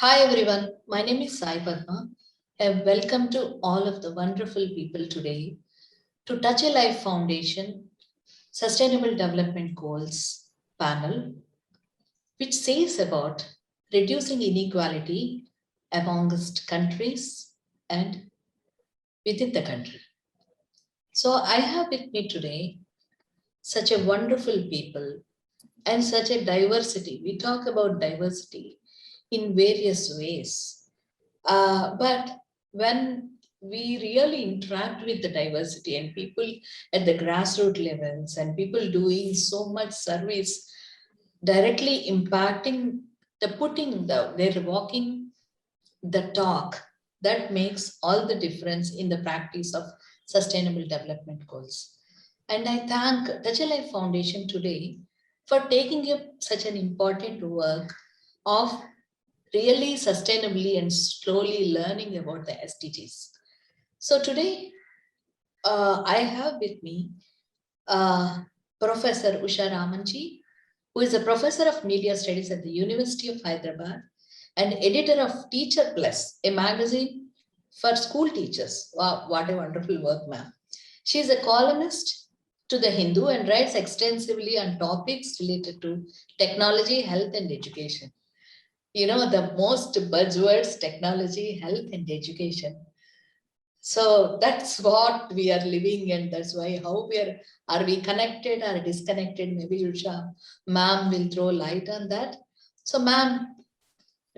Hi everyone, my name is Sai Padma and welcome to all of the wonderful people today to Touch a Life Foundation Sustainable Development Goals panel, which says about reducing inequality amongst countries and within the country. So I have with me today such a wonderful people and such a diversity. We talk about diversity in various ways. But when we really interact with the diversity and people at the grassroots levels and people doing so much service directly impacting the putting the they're walking the talk, that makes all the difference in the practice of sustainable development goals. And I thank Touch a Life Foundation today for taking up such an important work of really sustainably and slowly learning about the SDGs. So today, I have with me uh, Professor Usha Ramanji, who is a professor of media studies at the University of Hyderabad and editor of Teacher Plus, a magazine for school teachers. Wow, what a wonderful work, ma'am. She is a columnist to the Hindu and writes extensively on topics related to technology, health, and education. You know, the most buzzwords: technology, health, and education. So that's what we are living, and that's why how are we connected or disconnected? Maybe Usha ma'am will throw light on that. So ma'am,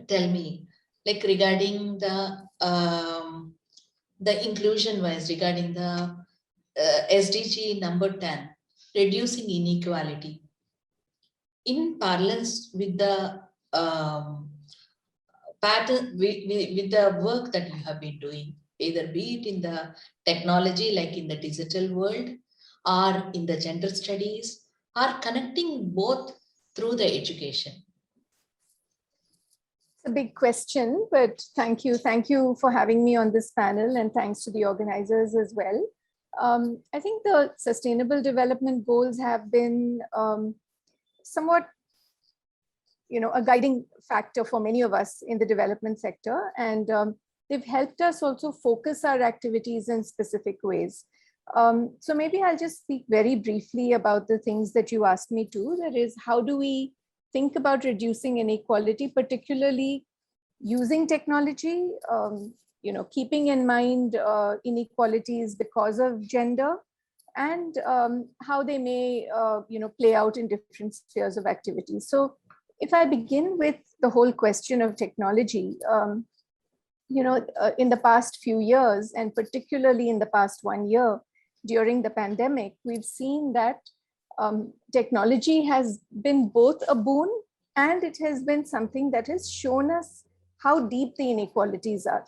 tell me, like regarding the inclusion wise, regarding the SDG number 10, reducing inequality in parlance with the pattern with the work that you have been doing, either be it in the technology like in the digital world or in the gender studies, or connecting both through the education. It's a big question, but thank you. Thank you for having me on this panel, and thanks to the organizers as well. I think the Sustainable Development Goals have been somewhat, a guiding factor for many of us in the development sector, and they've helped us also focus our activities in specific ways. So maybe I'll just speak very briefly about the things that you asked me to. That is, how do we think about reducing inequality, particularly using technology, keeping in mind inequalities because of gender, and how they may, play out in different spheres of activity. So if I begin with the whole question of technology, in the past few years, and particularly in the past 1 year during the pandemic, we've seen that technology has been both a boon and it has been something that has shown us how deep the inequalities are.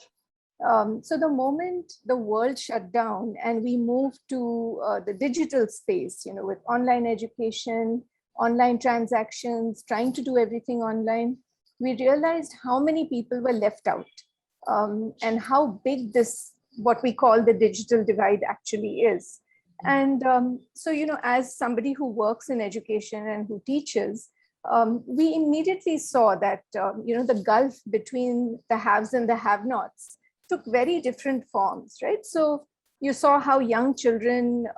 So the moment the world shut down and we moved to the digital space, with online education, online transactions, trying to do everything online, we realized how many people were left out, and how big this, what we call the digital divide, actually is. And so, as somebody who works in education and who teaches, we immediately saw that, the gulf between the haves and the have-nots took very different forms, right? So you saw how young children,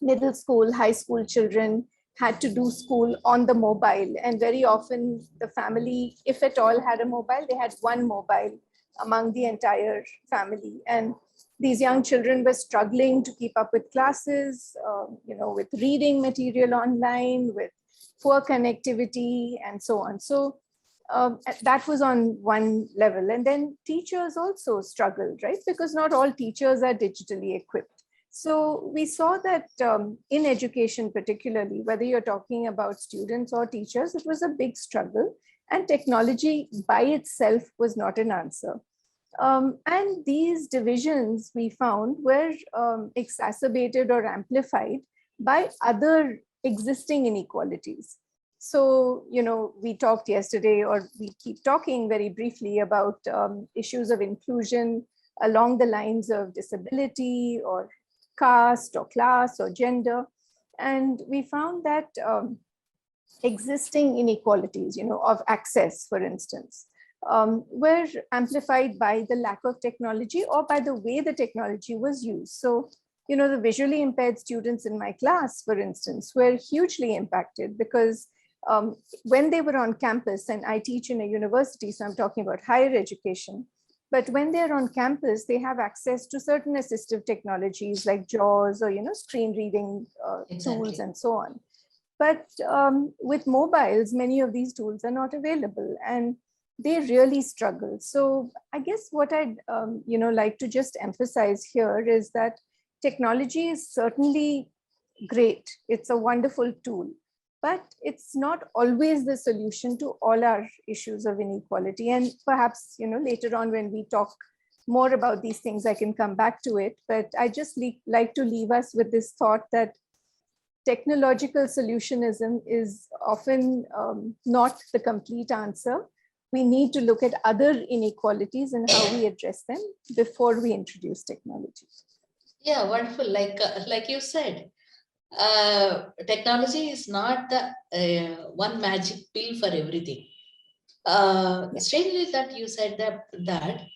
middle school, high school children, had to do school on the mobile. And very often the family, if at all had a mobile, they had one mobile among the entire family. And these young children were struggling to keep up with classes, with reading material online, with poor connectivity, and so on. So that was on one level. And then teachers also struggled, right? Because not all teachers are digitally equipped. So we saw that in education, particularly, whether you're talking about students or teachers, it was a big struggle. And technology by itself was not an answer. And these divisions, we found, were exacerbated or amplified by other existing inequalities. So, we talked yesterday, or we keep talking very briefly about issues of inclusion along the lines of disability or caste or class or gender. And we found that existing inequalities, of access, for instance, were amplified by the lack of technology or by the way the technology was used. So, you know, the visually impaired students in my class, for instance, were hugely impacted because when they were on campus, and I teach in a university, so I'm talking about higher education, but when they're on campus, they have access to certain assistive technologies like JAWS or, you know, screen reading tools and so on. But with mobiles, many of these tools are not available and they really struggle. So I guess what I'd you know, like to just emphasize here is that technology is certainly great. It's a wonderful tool, but it's not always the solution to all our issues of inequality. And perhaps, you know, later on when we talk more about these things, I can come back to it. But I just like to leave us with this thought that technological solutionism is often not the complete answer. We need to look at other inequalities and how we address them before we introduce technology. Yeah, wonderful. Like you said, technology is not the one magic pill for everything. Strangely that you said that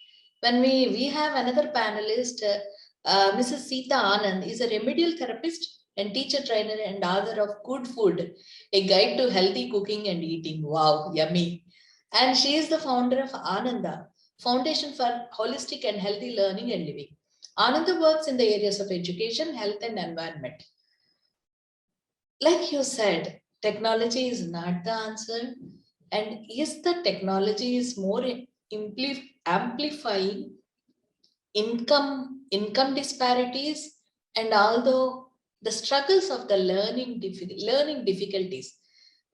when we have another panelist, Mrs. Seetha Anand is a remedial therapist and teacher trainer and author of Good Food, a guide to healthy cooking and eating. Wow, yummy. And she is the founder of Ananda, Foundation for Holistic and Healthy Learning and Living. Ananda works in the areas of education, health, and environment. Like you said, technology is not the answer. And yes, the technology is more amplifying income disparities, and although the struggles of the learning difficulties.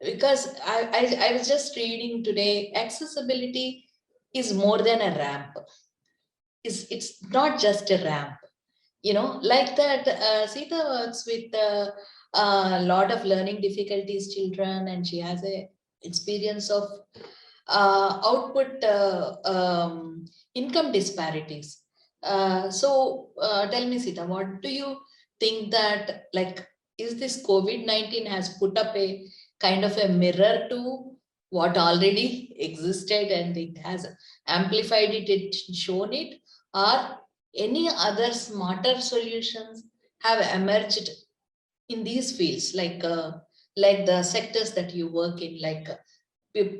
Because I was just reading today, accessibility is more than a ramp. It's not just a ramp. You know, like that, Sita works with a lot of learning difficulties children, and she has a experience of output income disparities. Tell me, Sita, what do you think that, like, is this COVID-19 has put up a kind of a mirror to what already existed and it has amplified it, it shown it, or any other smarter solutions have emerged in these fields, like the sectors that you work in, like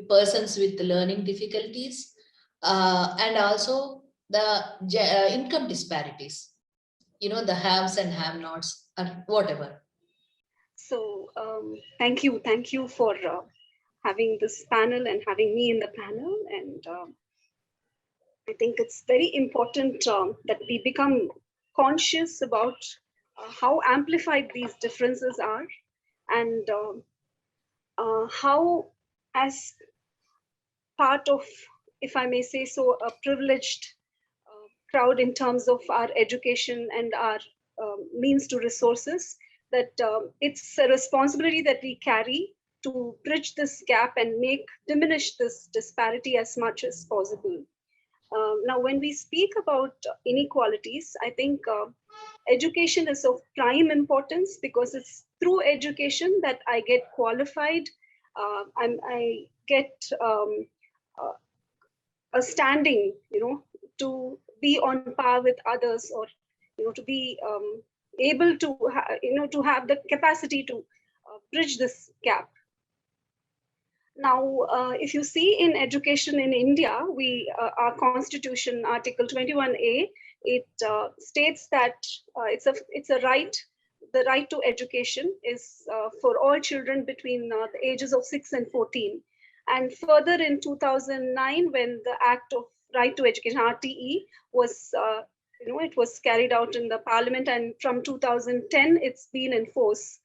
persons with learning difficulties, and also the income disparities, you know, the haves and have nots or whatever. So thank you for having this panel and having me in the panel. And I think it's very important that we become conscious about how amplified these differences are, and how, as part of, if I may say so, a privileged crowd in terms of our education and our means to resources, that it's a responsibility that we carry to bridge this gap and diminish this disparity as much as possible. Now, when we speak about inequalities, I think education is of prime importance, because it's through education that I get qualified. I get a standing, to be on par with others, or to be able to to have the capacity to bridge this gap. Now, if you see in education in India, our constitution, Article 21A, it states that it's a right. The right to education is for all children between the ages of 6 and 14. And further, in 2009, when the Act of Right to Education, RTE, was it was carried out in the Parliament, and from 2010 it's been in force.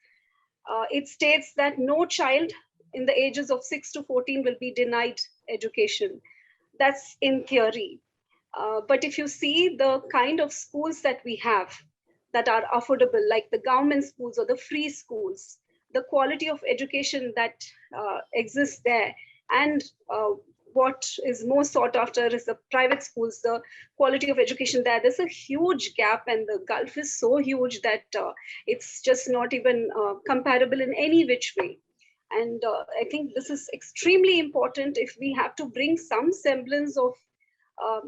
It states that no child in the ages of 6 to 14 will be denied education. That's in theory. But if you see the kind of schools that we have that are affordable, like the government schools or the free schools, the quality of education that exists there, and what is more sought after is the private schools, the quality of education there, there's a huge gap, and the gulf is so huge that it's just not even comparable in any which way. And I think this is extremely important. If we have to bring some semblance of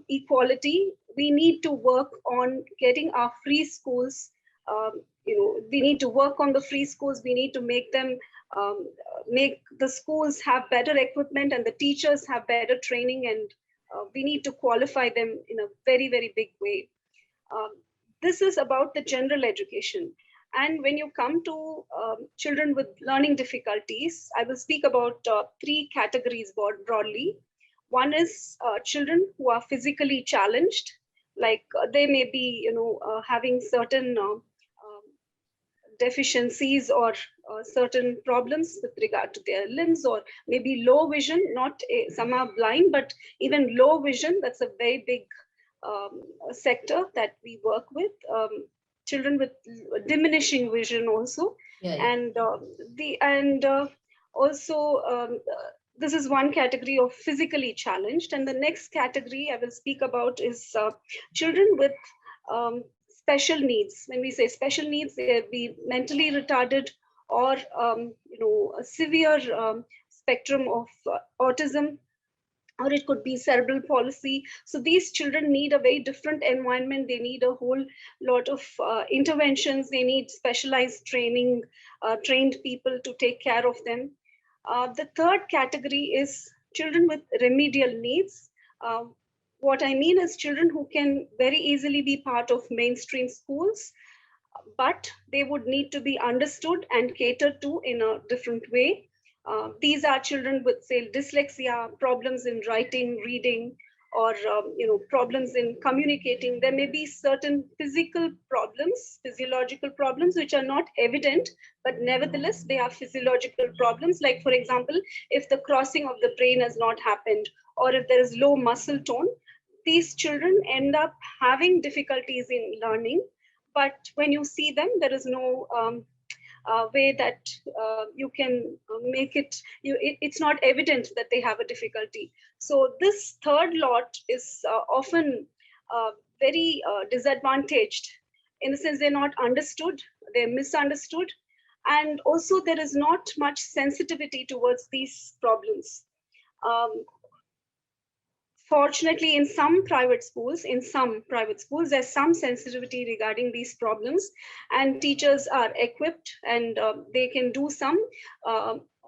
equality, we need to work on getting our free schools. We need to work on the free schools. We need to make them, make the schools have better equipment and the teachers have better training, and we need to qualify them in a very, very big way. Um, this is about the general education. And when you come to children with learning difficulties, I will speak about three categories broadly. One is children who are physically challenged, like they may be, having certain deficiencies or certain problems with regard to their limbs, or maybe low vision, not some are blind, but even low vision, that's a very big sector that we work with. Children with diminishing vision also. Yeah, yeah. And also this is one category of physically challenged. And the next category I will speak about is children with special needs. When we say special needs, they be mentally retarded or a severe spectrum of autism, or it could be cerebral palsy. So these children need a very different environment. They need a whole lot of interventions. They need specialized training, trained people to take care of them. The third category is children with remedial needs. What I mean is children who can very easily be part of mainstream schools, but they would need to be understood and catered to in a different way. These are children with, say, dyslexia, problems in writing, reading, or problems in communicating. There may be certain physical problems, physiological problems, which are not evident, but nevertheless they are physiological problems. Like, for example, if the crossing of the brain has not happened, or if there is low muscle tone, these children end up having difficulties in learning. But when you see them, there is no way that you can make it, it's not evident that they have a difficulty. So this third lot is often very disadvantaged, in the sense they're not understood, they're misunderstood, and also there is not much sensitivity towards these problems. Fortunately, in some private schools, there's some sensitivity regarding these problems, and teachers are equipped, and they can do some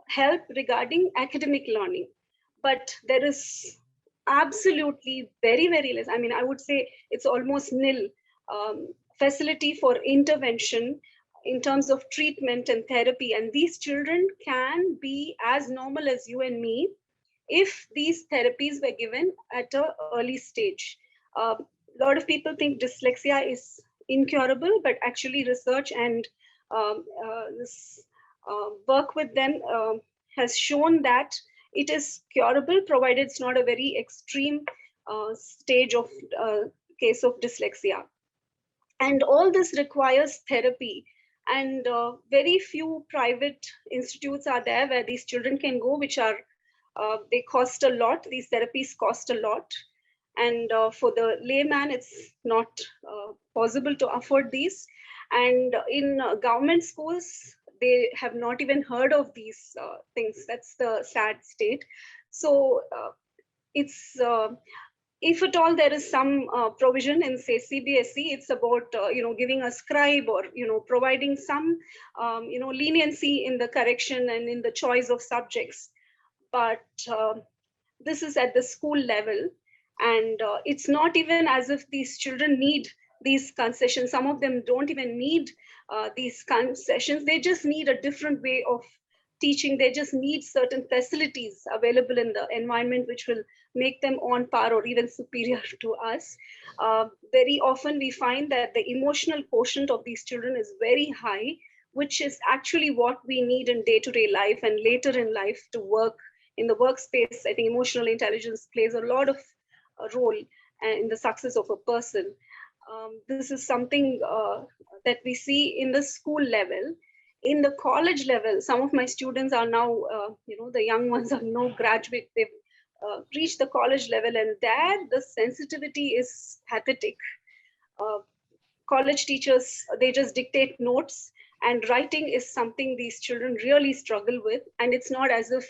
help regarding academic learning. But there is absolutely very, very less. I mean, I would say it's almost nil facility for intervention in terms of treatment and therapy. And these children can be as normal as you and me if these therapies were given at an early stage. A lot of people think dyslexia is incurable, but actually research and this work with them has shown that it is curable, provided it's not a very extreme stage of case of dyslexia. And all this requires therapy. And very few private institutes are there where these children can go, which are they cost a lot. These therapies cost a lot. And for the layman, it's not possible to afford these. And in government schools, they have not even heard of these things. That's the sad state. So it's, if at all there is some provision in, say, CBSE, it's about giving a scribe, or providing some leniency in the correction and in the choice of subjects. But this is at the school level, and it's not even as if these children need these concessions. Some of them don't even need these concessions. They just need a different way of teaching. They just need certain facilities available in the environment which will make them on par or even superior to us. Very often we find that the emotional quotient of these children is very high, which is actually what we need in day-to-day life and later in life to work in the workspace. I think emotional intelligence plays a lot of role in the success of a person. This is something that we see in the school level. In the college level, some of my students are now, the young ones are now graduate. They've reached the college level, and there the sensitivity is pathetic. College teachers, they just dictate notes, And writing is something these children really struggle with, and it's not as if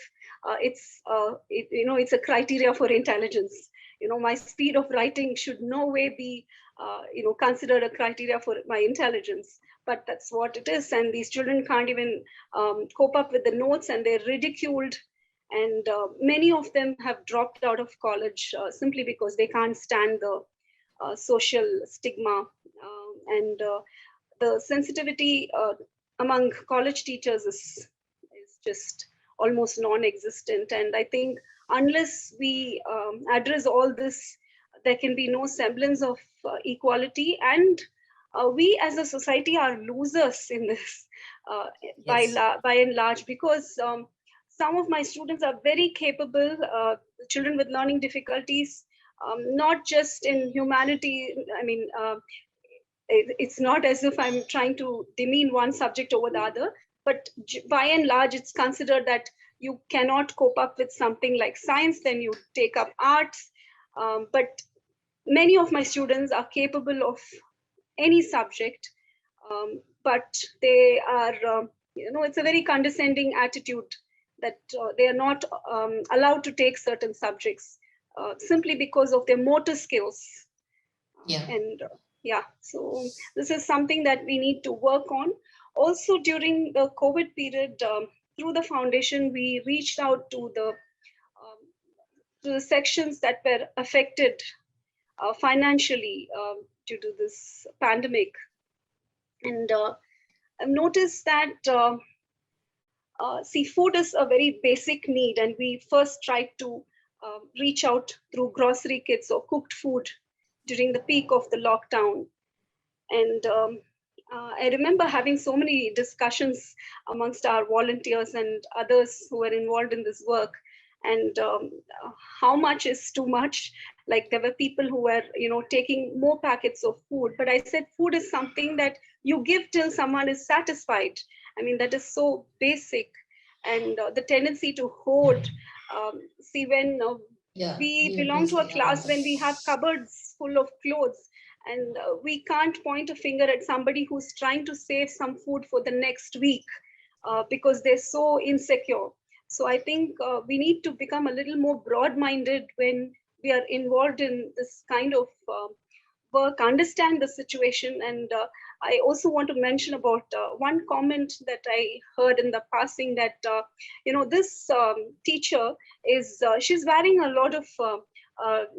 it's a criteria for intelligence. My speed of writing should no way be considered a criteria for my intelligence, but that's what it is. And these children can't even cope up with the notes, and they're ridiculed. And many of them have dropped out of college simply because they can't stand the social stigma, and the sensitivity among college teachers is just almost non-existent. And I think unless we address all this, there can be no semblance of equality, and we as a society are losers in this Yes. by and large, because some of my students are very capable, children with learning difficulties, not just in humanity. I mean, it's not as if I'm trying to demean one subject over the other, but by and large, it's considered that you cannot cope up with something like science, then you take up arts. But many of my students are capable of any subject, but they are, it's a very condescending attitude that they are not allowed to take certain subjects simply because of their motor skills. Yeah. And yeah, so this is something that we need to work on. Also, during the COVID period, through the foundation, we reached out to the sections that were affected financially due to this pandemic. And I've noticed that see, food is a very basic need, and we first tried to reach out through grocery kits or cooked food during the peak of the lockdown. And I remember having so many discussions amongst our volunteers and others who were involved in this work, and how much is too much. Like, there were people who were taking more packets of food, but I said food is something that you give till someone is satisfied. I mean, that is so basic. And the tendency to hoard, see, when Yeah. we You belong please to a say, class Ananda. when we have cupboards full of clothes, and we can't point a finger at somebody who's trying to save some food for the next week because they're so insecure. So I think we need to become a little more broad-minded when we are involved in this kind of work, understand the situation. And I also want to mention about one comment that I heard in the passing, that this teacher is she's wearing a lot of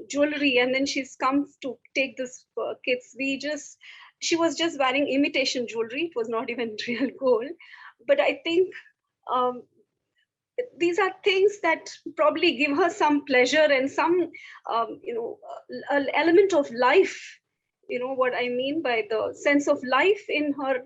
jewelry, and then she's come to take this kids. She was just wearing imitation jewelry. It was not even real gold. But I think um, these are things that probably give her some pleasure and some element of life. You know what I mean by the sense of life in her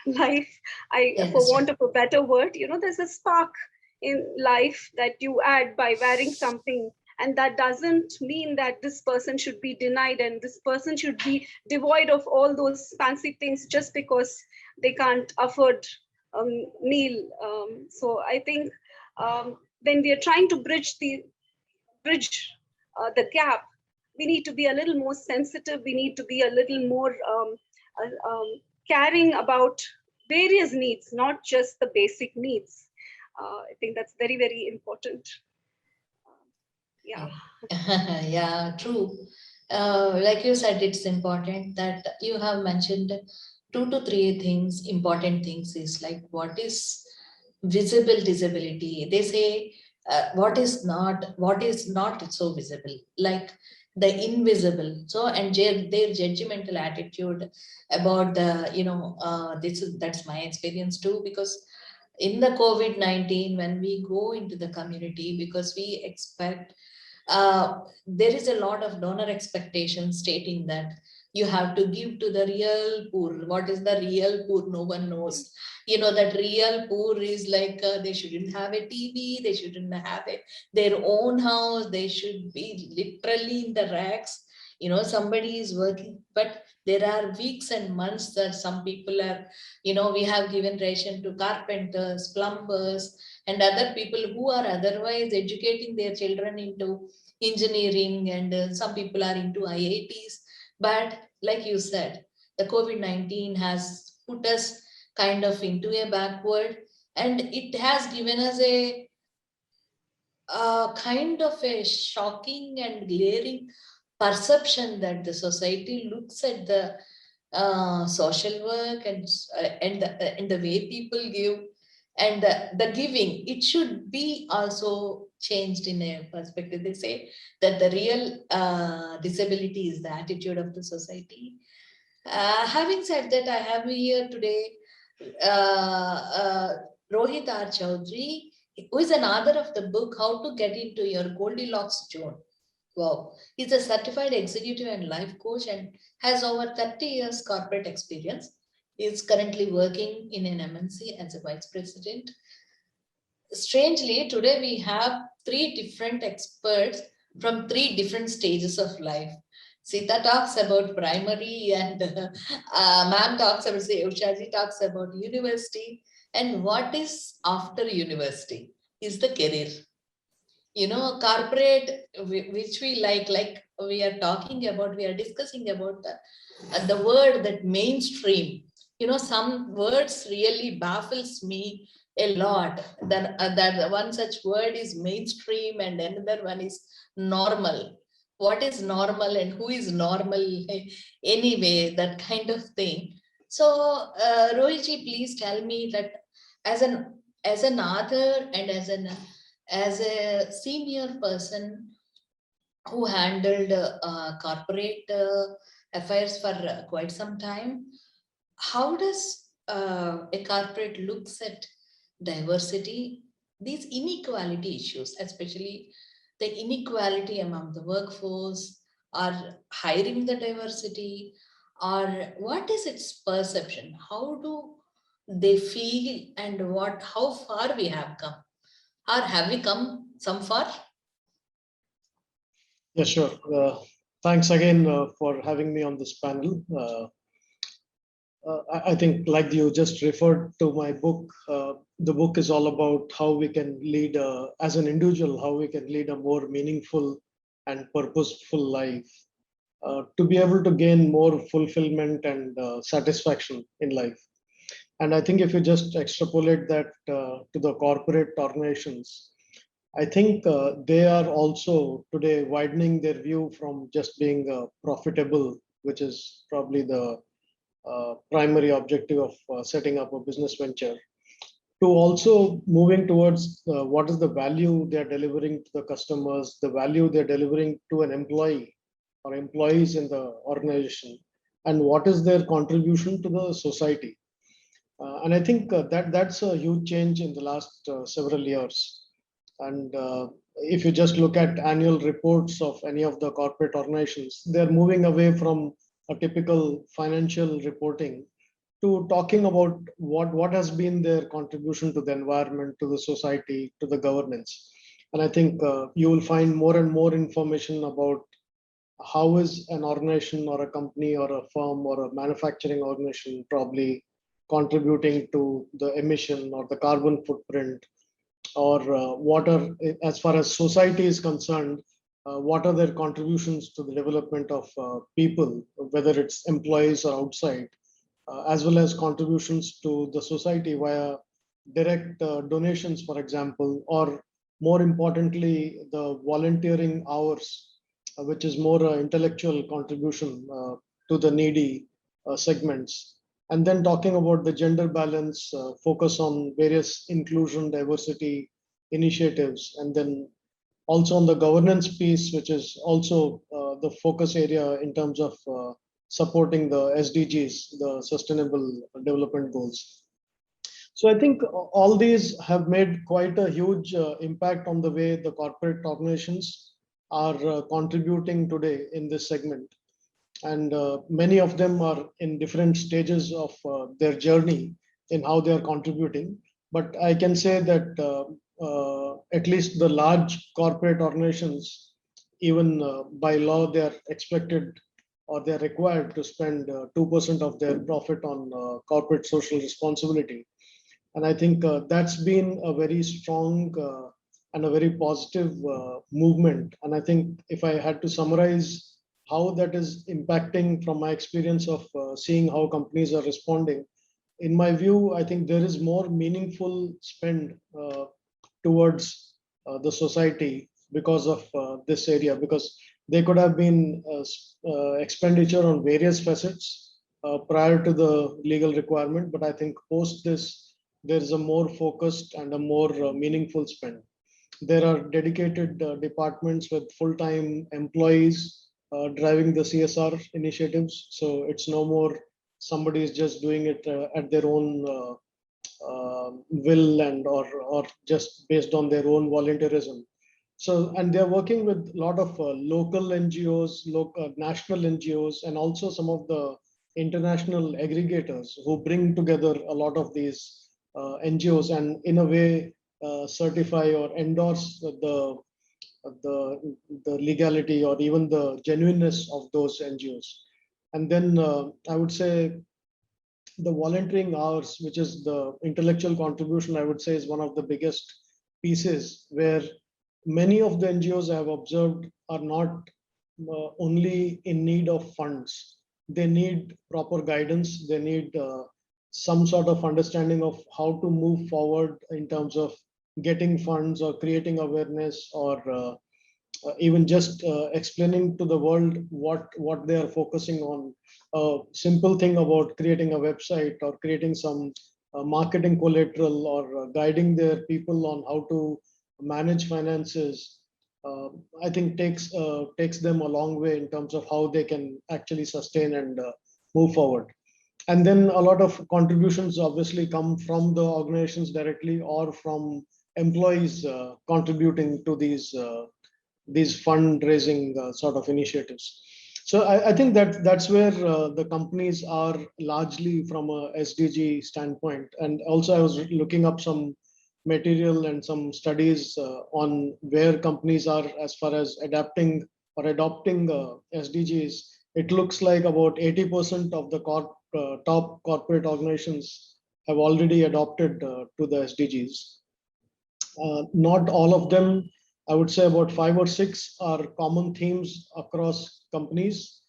life. I For want understand. of a better word, there's a spark in life that you add by wearing something, and that doesn't mean that this person should be denied and this person should be devoid of all those fancy things just because they can't afford meal. So I think when we are trying to bridge the gap, we need to be a little more sensitive. We need to be a little more caring about various needs, not just the basic needs. I think that's very, very important. Yeah. Yeah. Yeah, true. Like you said, it's important that you have mentioned two to three things, important things is like what is visible disability. They say what is not so visible, like the invisible. So, and their judgmental attitude about that's my experience too, because in the COVID-19, when we go into the community, because we expect there is a lot of donor expectation stating that you have to give to the real poor. What is the real poor? No one knows. That real poor is like they shouldn't have a TV, they shouldn't have their own house, they should be literally in the racks. Somebody is working, but there are weeks and months that some people are, we have given ration to carpenters, plumbers, and other people who are otherwise educating their children into engineering, and some people are into IITs. But like you said, the COVID-19 has put us kind of into a backward, and it has given us a kind of a shocking and glaring perception that the society looks at the social work and the way people give and the giving. It should be also changed in a perspective. They say that the real disability is the attitude of the society. Having said that, I have here today uh, Rohit R. Chowdhry, who is an author of the book How to Get Into Your Goldilocks Zone. Wow. He's a certified executive and life coach and has over 30 years corporate experience. He is currently working in an MNC as a vice president. Strangely, today we have three different experts from three different stages of life. Seetha talks about primary and ma'am talks about, say, Usha talks about university, and what is after university is the career. You know, corporate, which we like we are talking about, we are discussing about the word that mainstream. You know, some words really baffles me a lot. That one such word is mainstream and another one is normal. What is normal and who is normal anyway, that kind of thing. So Rohitji, please tell me that as an author and as a senior person who handled corporate affairs for quite some time, how does a corporate looks at diversity, these inequality issues, especially the inequality among the workforce, or hiring the diversity, or what is its perception? How do they feel, and how far we have come? Or have we come some far? Yeah, sure. Thanks again for having me on this panel. I think, like you just referred to my book, the book is all about how we can lead, as an individual, how we can lead a more meaningful and purposeful life, to be able to gain more fulfillment and satisfaction in life. And I think if you just extrapolate that to the corporate organizations, I think they are also today widening their view from just being profitable, which is probably the primary objective of setting up a business venture, to also moving towards what is the value they are delivering to the customers, the value they're delivering to an employee or employees in the organization, and what is their contribution to the society. And I think that's a huge change in the last several years. And if you just look at annual reports of any of the corporate organizations, they're moving away from a typical financial reporting to talking about what has been their contribution to the environment, to the society, to the governance. And I think you will find more and more information about how is an organization or a company or a firm or a manufacturing organization probably contributing to the emission or the carbon footprint, or what are, as far as society is concerned, what are their contributions to the development of people, whether it's employees or outside, as well as contributions to the society via direct donations, for example, or more importantly, the volunteering hours, which is more intellectual contribution to the needy segments. And then talking about the gender balance, focus on various inclusion, diversity initiatives, and then also on the governance piece, which is also the focus area in terms of supporting the SDGs, the Sustainable Development Goals. So I think all these have made quite a huge impact on the way the corporate organizations are contributing today in this segment. And many of them are in different stages of their journey in how they are contributing. But I can say that at least the large corporate organizations, even by law, they are expected or they are required to spend 2% of their profit on corporate social responsibility. And I think that's been a very strong and a very positive movement. And I think if I had to summarize how that is impacting from my experience of seeing how companies are responding, in my view, I think there is more meaningful spend towards the society because of this area, because they could have been expenditure on various facets prior to the legal requirement. But I think post this, there is a more focused and a more meaningful spend. There are dedicated departments with full-time employees driving the CSR initiatives. So it's no more somebody is just doing it at their own will and or just based on their own volunteerism. So, and they're working with a lot of local NGOs, local, national NGOs, and also some of the international aggregators who bring together a lot of these NGOs and in a way certify or endorse the legality or even the genuineness of those NGOs. And then I would say the volunteering hours, which is the intellectual contribution, I would say is one of the biggest pieces where many of the NGOs I have observed are not only in need of funds. They need proper guidance. They need some sort of understanding of how to move forward in terms of getting funds or creating awareness or even just explaining to the world what they are focusing on. A simple thing about creating a website or creating some marketing collateral or guiding their people on how to manage finances, I think takes them a long way in terms of how they can actually sustain and move forward. And then a lot of contributions obviously come from the organizations directly or from employees contributing to these fundraising sort of initiatives. So I think that's where the companies are largely from a SDG standpoint. And also I was looking up some material and some studies on where companies are as far as adapting or adopting SDGs. It looks like about 80% of the top corporate organizations have already adopted to the SDGs. Not all of them. I would say about 5 or 6 are common themes across companies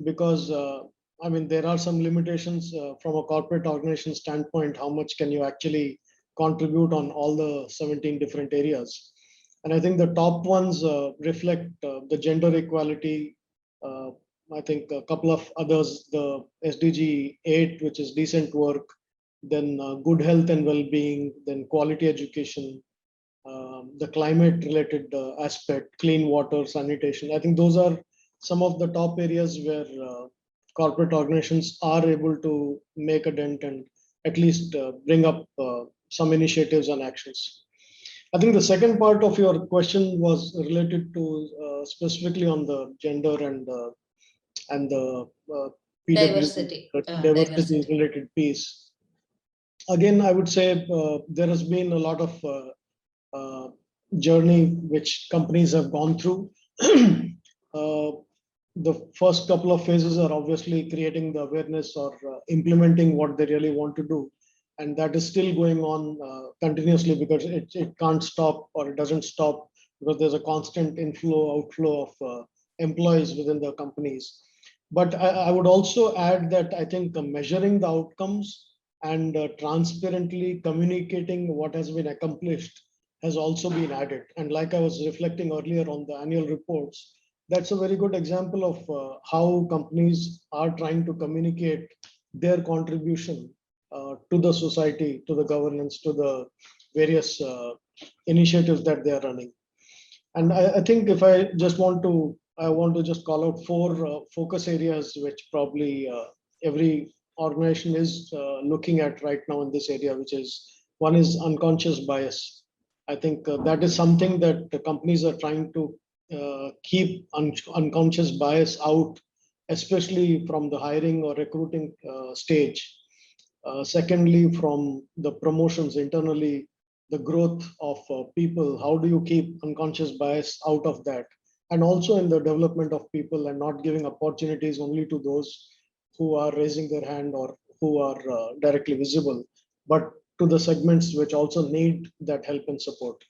because I mean there are some limitations from a corporate organization standpoint. How much can you actually contribute on all the 17 different areas? And I think the top ones reflect the gender equality. I think a couple of others, the SDG 8, which is decent work, then good health and well-being, then quality education, the climate related aspect, clean water, sanitation. I think those are some of the top areas where corporate organizations are able to make a dent and at least bring up some initiatives and actions. I think the second part of your question was related to specifically on the gender and the Diversity. diversity related piece. Again, I would say there has been a lot of journey which companies have gone through. The first couple of phases are obviously creating the awareness or implementing what they really want to do. And that is still going on continuously because it can't stop or it doesn't stop because there's a constant inflow, outflow of employees within the companies. But I would also add that I think measuring the outcomes and transparently communicating what has been accomplished has also been added. And like I was reflecting earlier on the annual reports, that's a very good example of how companies are trying to communicate their contribution to the society, to the governance, to the various initiatives that they are running. And I think if I want to just call out 4 focus areas, which probably every organization is looking at right now in this area, which is one is unconscious bias. I think that is something that the companies are trying to keep unconscious bias out, especially from the hiring or recruiting stage. Secondly, from the promotions internally, the growth of people, how do you keep unconscious bias out of that? And also in the development of people and not giving opportunities only to those who are raising their hand or who are directly visible, but to the segments which also need that help and support.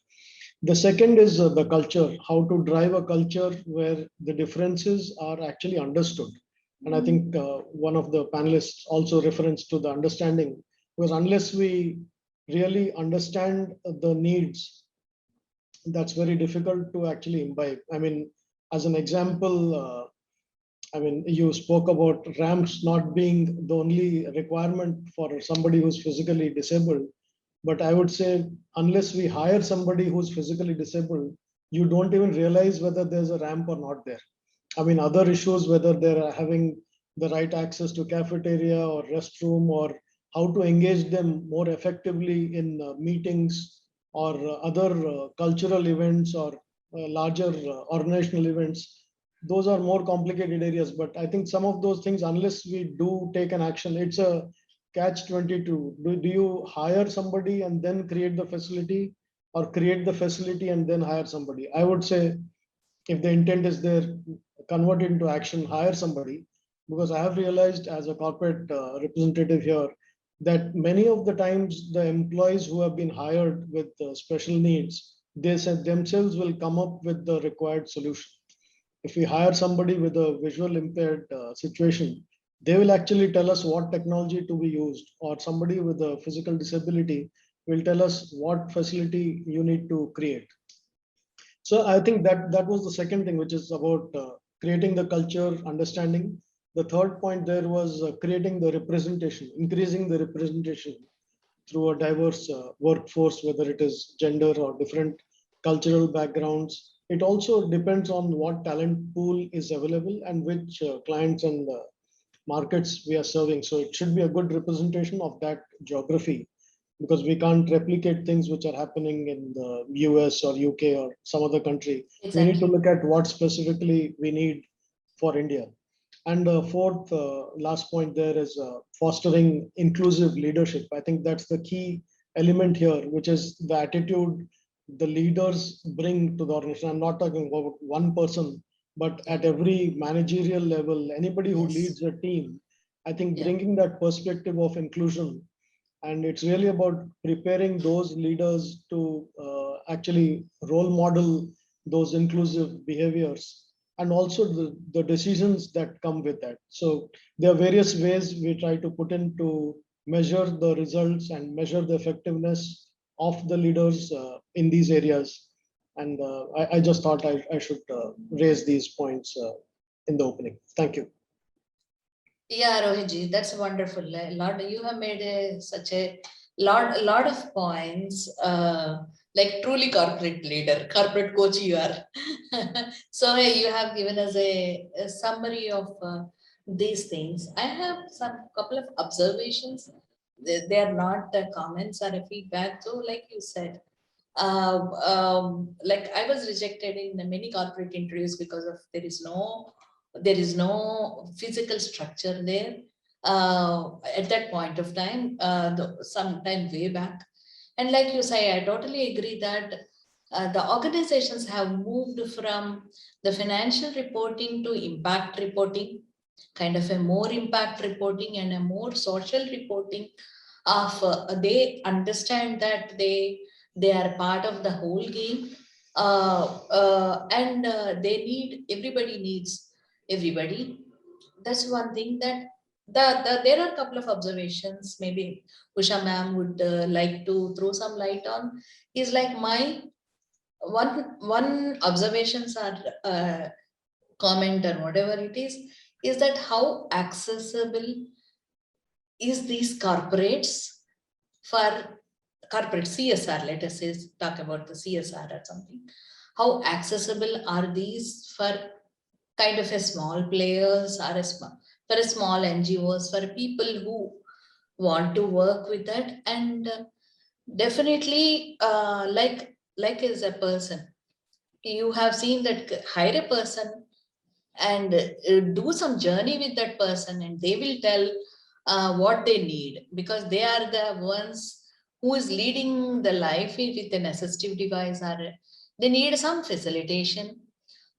The second is the culture, how to drive a culture where the differences are actually understood. And I think one of the panelists also referenced to the understanding Because unless we really understand the needs, that's very difficult to actually imbibe. I mean, as an example, I mean, you spoke about ramps not being the only requirement for somebody who's physically disabled. But I would say, unless we hire somebody who's physically disabled, you don't even realize whether there's a ramp or not there. I mean, other issues, whether they're having the right access to cafeteria or restroom, or how to engage them more effectively in meetings or other cultural events or larger organizational events. Those are more complicated areas. But I think some of those things, unless we do take an action, it's a catch 22. Do you hire somebody and then create the facility, or create the facility and then hire somebody? I would say, if the intent is there, convert it into action, hire somebody. Because I have realized as a corporate representative here that many of the times the employees who have been hired with special needs, they said themselves will come up with the required solution. If we hire somebody with a visual impaired situation, they will actually tell us what technology to be used, or somebody with a physical disability will tell us what facility you need to create. So I think that was the second thing, which is about creating the culture, understanding. The third point there was creating the representation, increasing the representation through a diverse workforce, whether it is gender or different cultural backgrounds. It also depends on what talent pool is available and which clients and markets we are serving. So it should be a good representation of that geography, because we can't replicate things which are happening in the US or UK or some other country. We need to Exactly. look at what specifically we need for India. And the fourth, last point there is fostering inclusive leadership. I think that's the key element here, which is the attitude the leaders bring to the organization. I'm not talking about one person, but at every managerial level, anybody who Yes. leads a team, I think Yeah. bringing that perspective of inclusion. And it's really about preparing those leaders to actually role model those inclusive behaviors, and also the decisions that come with that. So there are various ways we try to put in to measure the results and measure the effectiveness of the leaders in these areas. And I just thought I should raise these points in the opening. Thank you. Yeah, Rohitji, that's wonderful. A lot you have made such a lot of points. Like truly corporate leader, corporate coach you are. So you have given us a summary of these things. I have some couple of observations. They are not comments or a feedback. So, like you said, like I was rejected in many corporate interviews because of there is no physical structure there at that point of time, some time way back. And like you say, I totally agree that the organizations have moved from the financial reporting to impact reporting, kind of a more impact reporting and a more social reporting of they understand that they are part of the whole game, and they need everybody needs everybody. That's one thing that there are a couple of observations maybe Usha ma'am would like to throw some light on. Is like my one observations are comment or whatever it is that how accessible is these corporates for corporate CSR, let us say, talk about the CSR or something. How accessible are these for kind of a small players or for a small NGOs, for people who want to work with that? And definitely, like as a person, you have seen that hire a person and do some journey with that person, and they will tell what they need, because they are the ones who is leading the life with an assistive device, or they need some facilitation.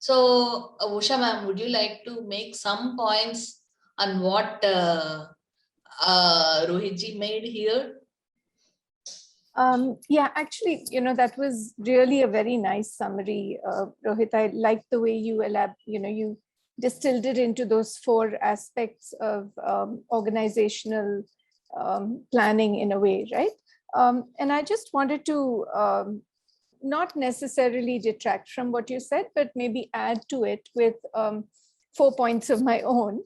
So Usha ma'am, would you like to make some points on what Rohitji made here? Yeah, actually, that was really a very nice summary, Rohit. I like the way you distilled it into those four aspects of organizational planning in a way, right? And I just wanted to not necessarily detract from what you said, but maybe add to it with 4 points of my own,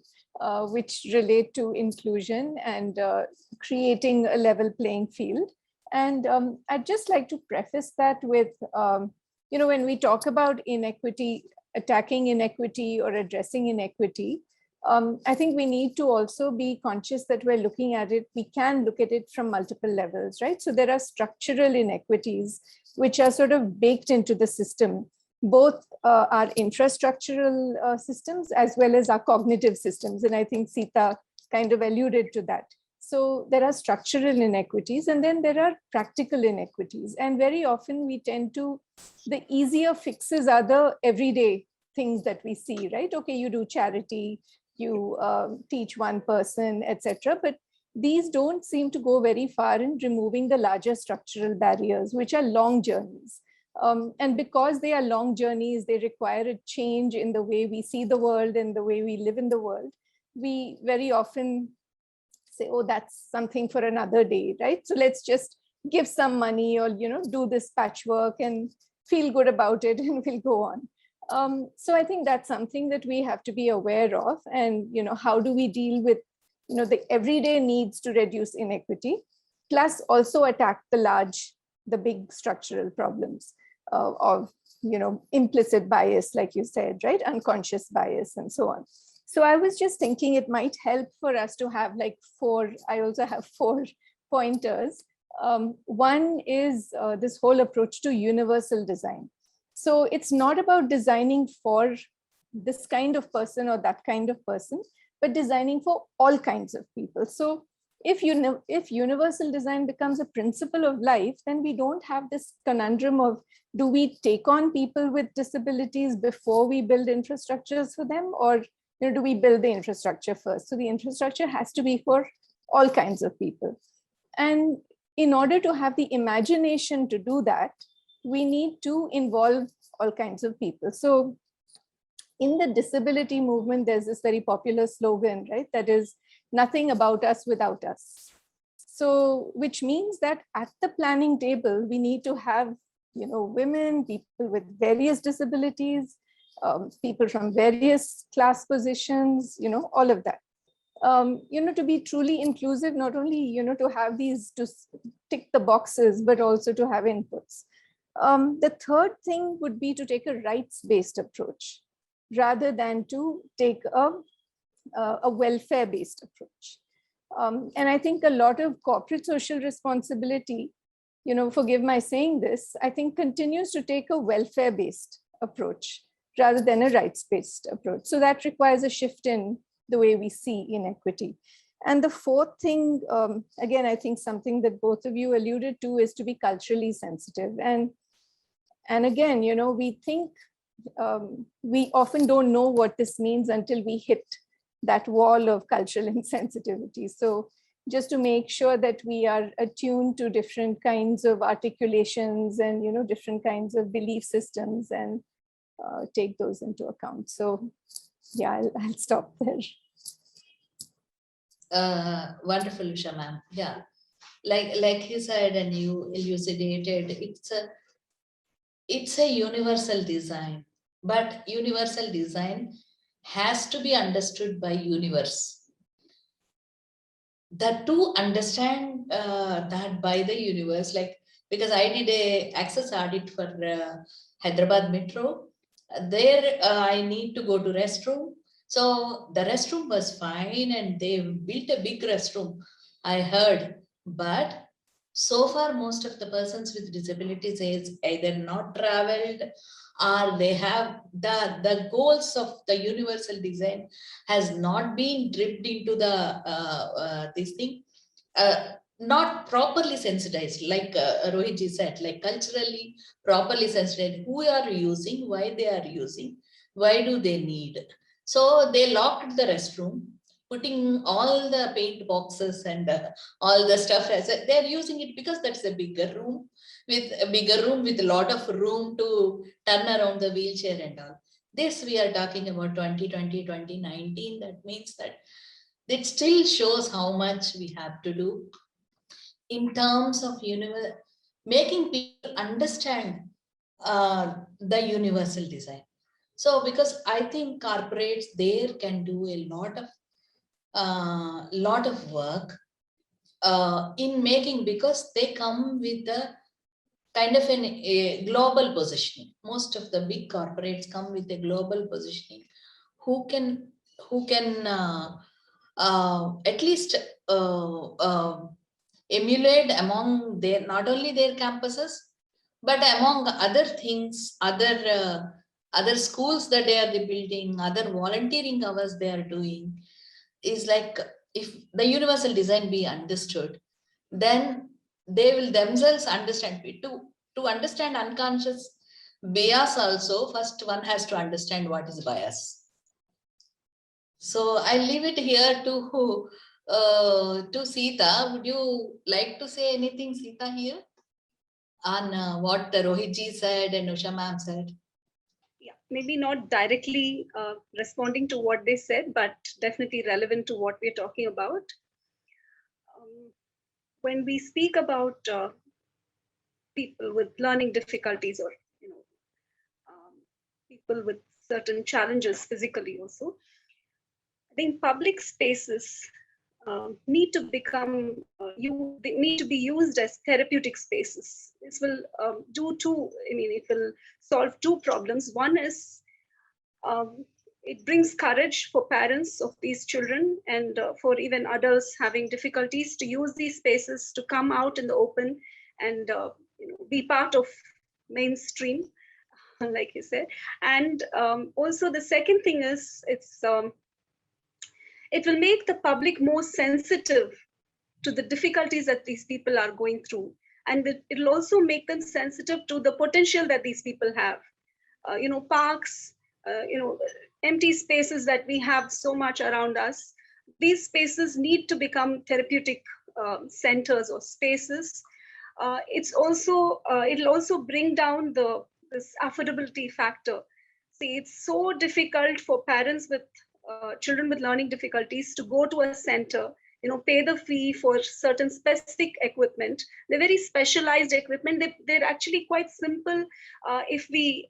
which relate to inclusion and creating a level playing field. And I'd just like to preface that with, when we talk about inequity, attacking inequity or addressing inequity, I think we need to also be conscious that we're looking at it, we can look at it from multiple levels, right? So there are structural inequities which are sort of baked into the system, both our infrastructural systems as well as our cognitive systems. And I think Seetha kind of alluded to that. So there are structural inequities, and then there are practical inequities. And very often we tend to, the easier fixes are the everyday things that we see, right? Okay, you do charity, you teach one person, etc. But these don't seem to go very far in removing the larger structural barriers, which are long journeys. And because they are long journeys, they require a change in the way we see the world and the way we live in the world. We very often say, oh, that's something for another day, right? So let's just give some money or, do this patchwork and feel good about it and we'll go on. So I think that's something that we have to be aware of. And, how do we deal with, the everyday needs to reduce inequity, plus also attack the big structural problems of, implicit bias, like you said, right? Unconscious bias and so on. So I was just thinking it might help for us to have I also have 4 pointers. One is this whole approach to universal design. So it's not about designing for this kind of person or that kind of person, but designing for all kinds of people. So if universal design becomes a principle of life, then we don't have this conundrum of, do we take on people with disabilities before we build infrastructures for them, or do we build the infrastructure first? So the infrastructure has to be for all kinds of people. And in order to have the imagination to do that, we need to involve all kinds of people. So in the disability movement, there's this very popular slogan, right? That is, nothing about us without us. So, which means that at the planning table, we need to have, women, people with various disabilities, people from various class positions, all of that. To be truly inclusive, not only, to have these, to tick the boxes, but also to have inputs. The third thing would be to take a rights-based approach rather than to take a welfare-based approach. And I think a lot of corporate social responsibility, forgive my saying this, I think continues to take a welfare-based approach rather than a rights-based approach. So that requires a shift in the way we see inequity. And the fourth thing, again, I think something that both of you alluded to, is to be culturally sensitive. And again, we think, we often don't know what this means until we hit that wall of cultural insensitivity. So just to make sure that we are attuned to different kinds of articulations and, different kinds of belief systems, and take those into account. So yeah, I'll stop there. Wonderful, Usha ma'am. Yeah, like you said and you elucidated, it's a universal design, but universal design has to be understood by universe. That to understand that by the universe, because I did a access audit for Hyderabad Metro, there I need to go to restroom. So the restroom was fine and they built a big restroom, I heard. But so far, most of the persons with disabilities is either not traveled, or they have the goals of the universal design has not been dripped into the this thing, not properly sensitized, like Rohit ji said, like culturally properly sensitized. Who are using, why they are using, why do they need? So they locked the restroom, putting all the paint boxes and all the stuff as they're using it because that's a bigger room with a lot of room to turn around the wheelchair and all. This we are talking about 2020, 2019. That means that It still shows how much we have to do in terms of making people understand the universal design. So, because I think corporates there can do a lot of work in making, because they come with the kind of a global positioning. Most of the big corporates come with a global positioning, who can at least emulate among their, not only their campuses, but among other things, other schools that they are building, other volunteering hours they are doing. Is like, if the universal design be understood, then they will themselves understand it. To understand unconscious bias also, first one has to understand what is bias. So I leave it here to Seetha. Would you like to say anything, Seetha, here on what Rohit ji said and Usha ma'am said? Yeah, maybe not directly responding to what they said, but definitely relevant to what we're talking about. When we speak about people with learning difficulties, or um, people with certain challenges physically also, I think public spaces need to become they need to be used as therapeutic spaces. This will do two. I mean, it will solve two problems. One is um, it brings courage for parents of these children, and for even adults having difficulties, to use these spaces to come out in the open and be part of mainstream, like you said. And also the second thing is, it will make the public more sensitive to the difficulties that these people are going through, and it'll also make them sensitive to the potential that these people have. Parks, empty spaces that we have so much around us, these spaces need to become therapeutic centers or spaces. It'll also bring down this affordability factor. See, it's so difficult for parents with children with learning difficulties to go to a center, pay the fee for certain specific equipment. They're very specialized equipment. They're actually quite simple if we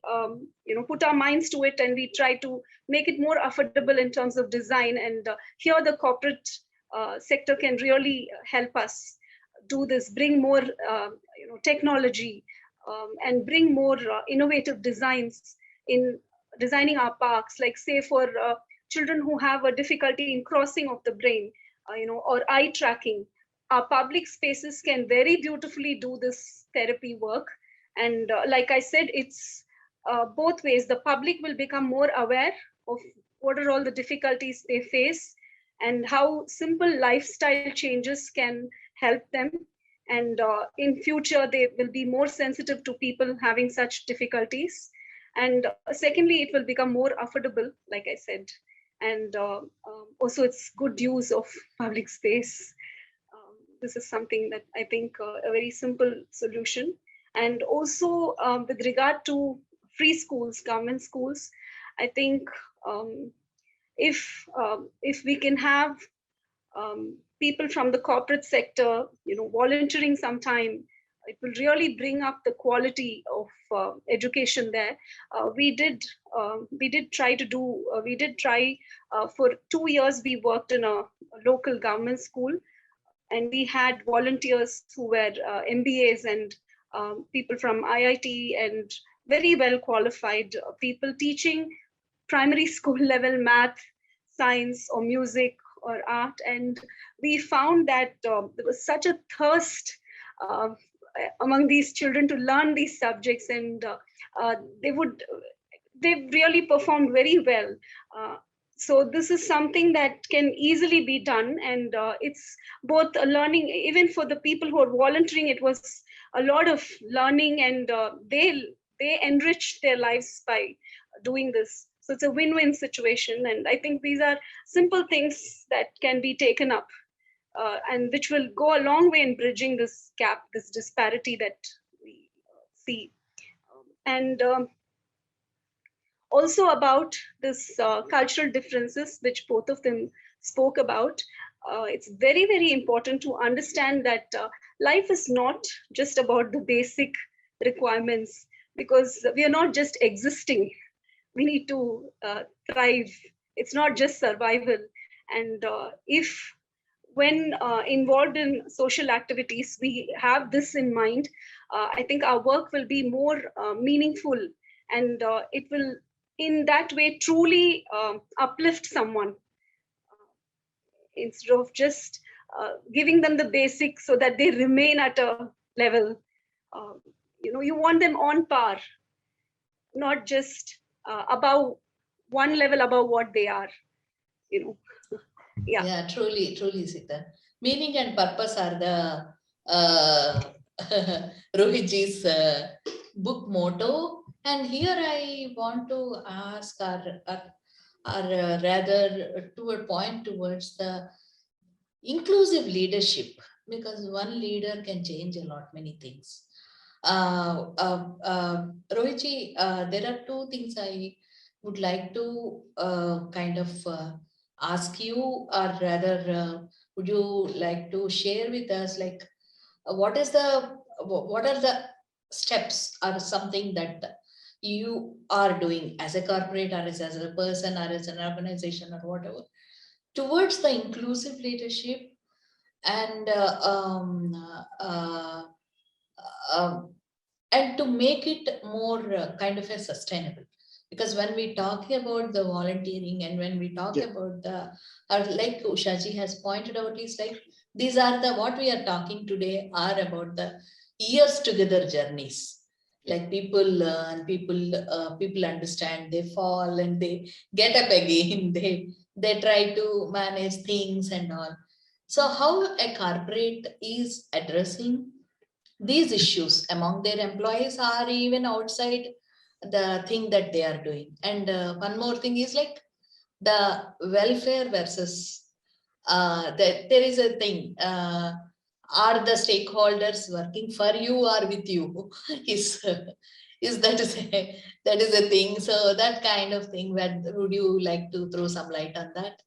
put our minds to it, and we try to make it more affordable in terms of design. And here the corporate sector can really help us do this, bring more technology, and bring more innovative designs in designing our parks, like say for children who have a difficulty in crossing of the brain, or eye tracking. Our public spaces can very beautifully do this therapy work. And like I said, it's both ways. The public will become more aware of what are all the difficulties they face, and how simple lifestyle changes can help them. And in future, they will be more sensitive to people having such difficulties. And secondly, it will become more affordable, like I said. And also, it's good use of public space. This is something that I think a very simple solution. And also, with regard to free schools, government schools, I think if we can have people from the corporate sector, volunteering some time, it will really bring up the quality of education there. We did try for 2 years. We worked in a local government school, and we had volunteers who were MBAs and people from IIT, and very well qualified people teaching primary school level math, science, or music, or art. And we found that there was such a thirst uh, among these children to learn these subjects, and they really performed very well. So this is something that can easily be done, and it's both a learning. Even for the people who are volunteering, it was a lot of learning, and they enriched their lives by doing this. So it's a win-win situation, and I think these are simple things that can be taken up, and which will go a long way in bridging this gap, this disparity that we see. And also about this cultural differences, which both of them spoke about. It's very, very important to understand that life is not just about the basic requirements, because we are not just existing. We need to thrive. It's not just survival. And if when involved in social activities, we have this in mind, I think our work will be more meaningful, and it will, in that way, truly uplift someone instead of just giving them the basics so that they remain at a level. Uh, you want them on par, not just above, one level above what they are. Yeah. Yeah, truly, truly, Seetha. Meaning and purpose are the uh, Rohitji's book motto. And here I want to ask, or rather, to a point towards the inclusive leadership, because one leader can change a lot, many things. Rohitji, there are two things I would like to kind of ask you, or rather, would you like to share with us, like, what are the steps or something that you are doing as a corporate, or as a person, or as an organization, or whatever, towards the inclusive leadership, and and to make it more kind of a sustainable, because when we talk about the volunteering, and when we talk about the, or like Ushaji has pointed out, is like, these are the, what we are talking today are about the years together journeys. Like people learn, people understand, they fall and they get up again, they try to manage things and all. So how a corporate is addressing these issues among their employees, or even outside the thing that they are doing. And one more thing is like the welfare versus there is a thing, are the stakeholders working for you or with you? Is that that is a thing. So that kind of thing, where would you like to throw some light on that?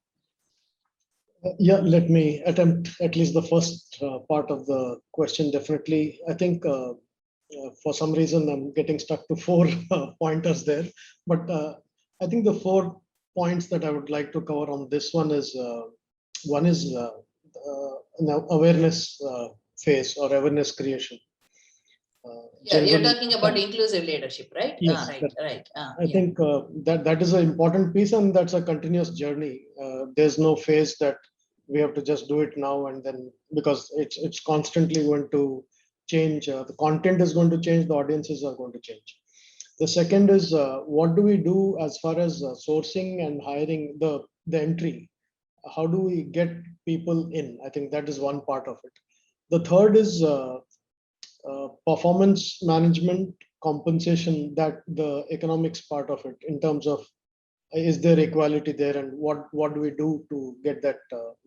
Yeah, let me attempt at least the first part of the question. Definitely, I think for some reason I'm getting stuck to four pointers there, but I think the 4 points that I would like to cover on this one is an awareness phase or awareness creation. Yeah, you're talking about inclusive leadership, right? Yes, Right. I think that is an important piece, and that's a continuous journey. There's no phase that we have to just do it now and then, because it's constantly going to change. The content is going to change, the audiences are going to change. The second is what do we do as far as sourcing and hiring the entry? How do we get people in? I think that is one part of it. The third is performance management, compensation, that the economics part of it, in terms of is there equality there, and what do we do to get that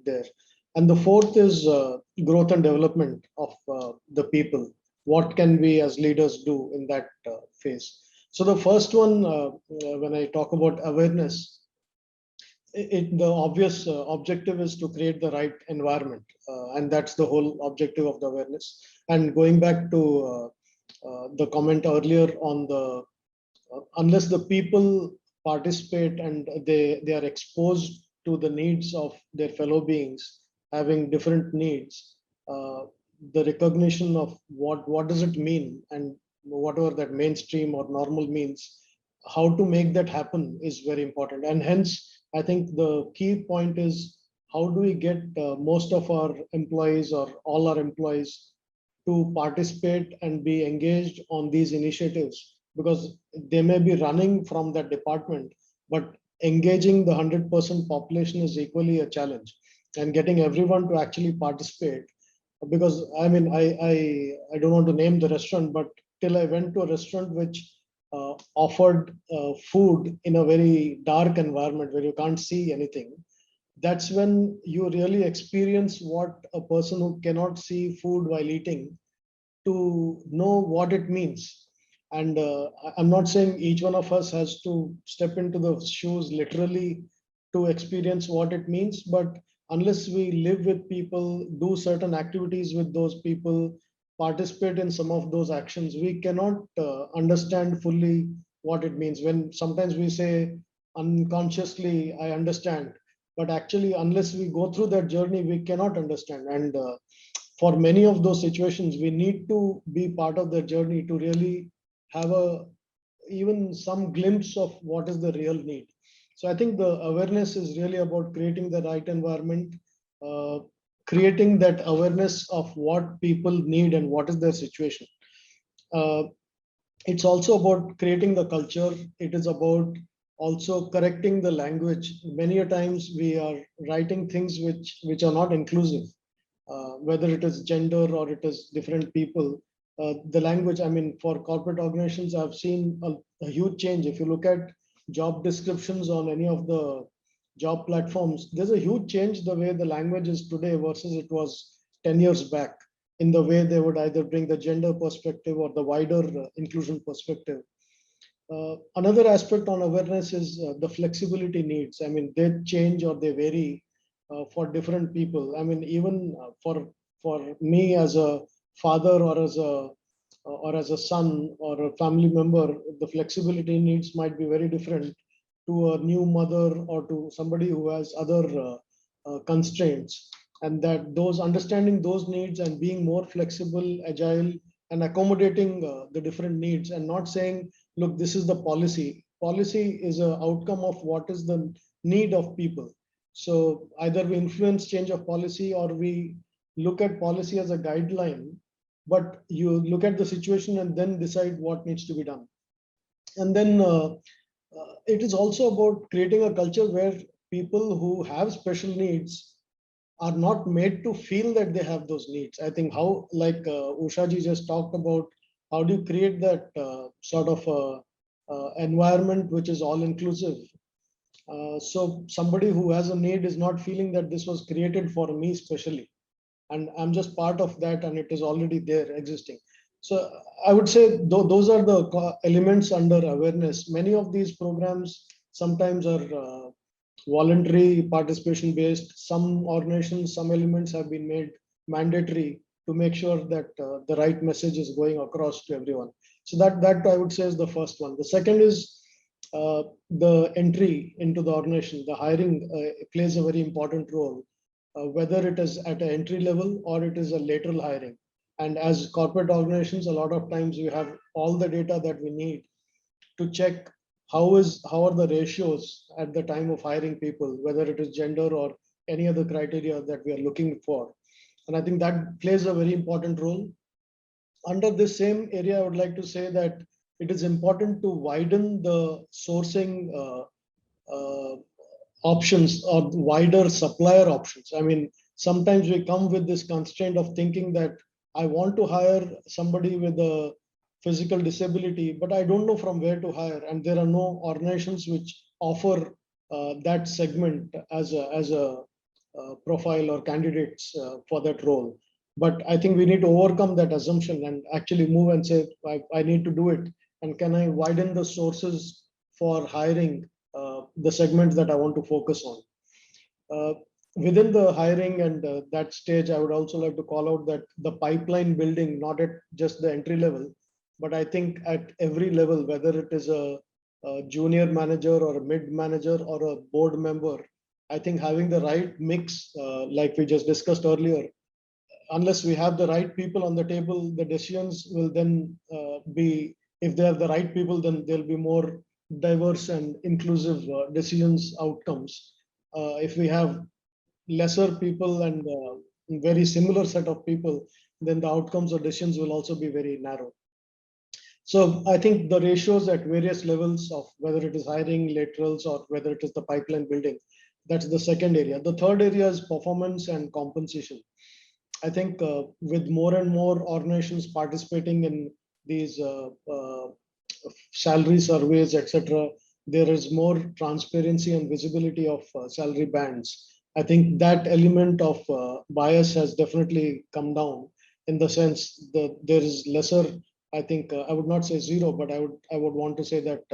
there. And the fourth is growth and development of the people. What can we as leaders do in that phase? So the first one, when I talk about awareness, the obvious objective is to create the right environment, and that's the whole objective of the awareness. And going back to the comment earlier on the unless the people participate and they are exposed to the needs of their fellow beings having different needs, the recognition of what does it mean, and whatever that mainstream or normal means, how to make that happen is very important. And hence I think the key point is, how do we get most of our employees or all our employees to participate and be engaged on these initiatives, because they may be running from that department, but engaging the 100% population is equally a challenge, and getting everyone to actually participate. Because I mean, I don't want to name the restaurant, but till I went to a restaurant which offered food in a very dark environment where you can't see anything, that's when you really experience what a person who cannot see food while eating, to know what it means. And I'm not saying each one of us has to step into the shoes literally to experience what it means, but unless we live with people, do certain activities with those people, participate in some of those actions, we cannot understand fully what it means. When sometimes we say unconsciously, I understand, but actually, unless we go through that journey, we cannot understand. And for many of those situations, we need to be part of the journey to really have a even some glimpse of what is the real need. So I think the awareness is really about creating the right environment, uh, creating that awareness of what people need and what is their situation. Uh, it's also about creating the culture. It is about also correcting the language. Many a times we are writing things which are not inclusive, whether it is gender or it is different people. The language, I mean, for corporate organizations, I've seen a huge change. If you look at job descriptions on any of the job platforms, there's a huge change the way the language is today versus it was 10 years back, in the way they would either bring the gender perspective or the wider inclusion perspective. Another aspect on awareness is the flexibility needs. I mean, they change or they vary for different people. I mean, even for me as a father or as a son or a family member, the flexibility needs might be very different to a new mother or to somebody who has other constraints. And that those understanding those needs and being more flexible, agile, and accommodating the different needs, and not saying, look, this is the policy. Policy is an outcome of what is the need of people. So either we influence change of policy or we look at policy as a guideline, but you look at the situation and then decide what needs to be done. And then it is also about creating a culture where people who have special needs are not made to feel that they have those needs. I think how, like Usha ji just talked about, how do you create that sort of environment which is all inclusive? So somebody who has a need is not feeling that this was created for me specially, and I'm just part of that, and it is already there existing. So I would say those are the elements under awareness. Many of these programs sometimes are voluntary participation based. Some organizations, some elements have been made mandatory to make sure that the right message is going across to everyone. So that I would say is the first one. The second is the entry into the organization. The hiring plays a very important role, whether it is at an entry level or it is a lateral hiring. And as corporate organizations, a lot of times we have all the data that we need to check how are the ratios at the time of hiring people, whether it is gender or any other criteria that we are looking for. And I think that plays a very important role. Under this same area, I would like to say that it is important to widen the sourcing uh, options or wider supplier options. I mean, sometimes we come with this constraint of thinking that I want to hire somebody with a physical disability, but I don't know from where to hire, and there are no organizations which offer that segment as a profile or candidates for that role. But I think we need to overcome that assumption and actually move and say, I need to do it. And can I widen the sources for hiring the segments that I want to focus on? Uh, Within the hiring and that stage, I would also like to call out that the pipeline building, not at just the entry level, but I think at every level, whether it is a junior manager or a mid manager or a board member, I think having the right mix, like we just discussed earlier, unless we have the right people on the table, the decisions will then be, if they have the right people, then there'll be more diverse and inclusive decisions outcomes. If we have lesser people and very similar set of people, then the outcomes or decisions will also be very narrow. So I think the ratios at various levels of whether it is hiring laterals or whether it is the pipeline building, that's the second area. The third area is performance and compensation. I think with more and more organizations participating in these salary surveys, etc., there is more transparency and visibility of salary bands. I think that element of bias has definitely come down in the sense that there is lesser I think I would not say zero, but I would want to say that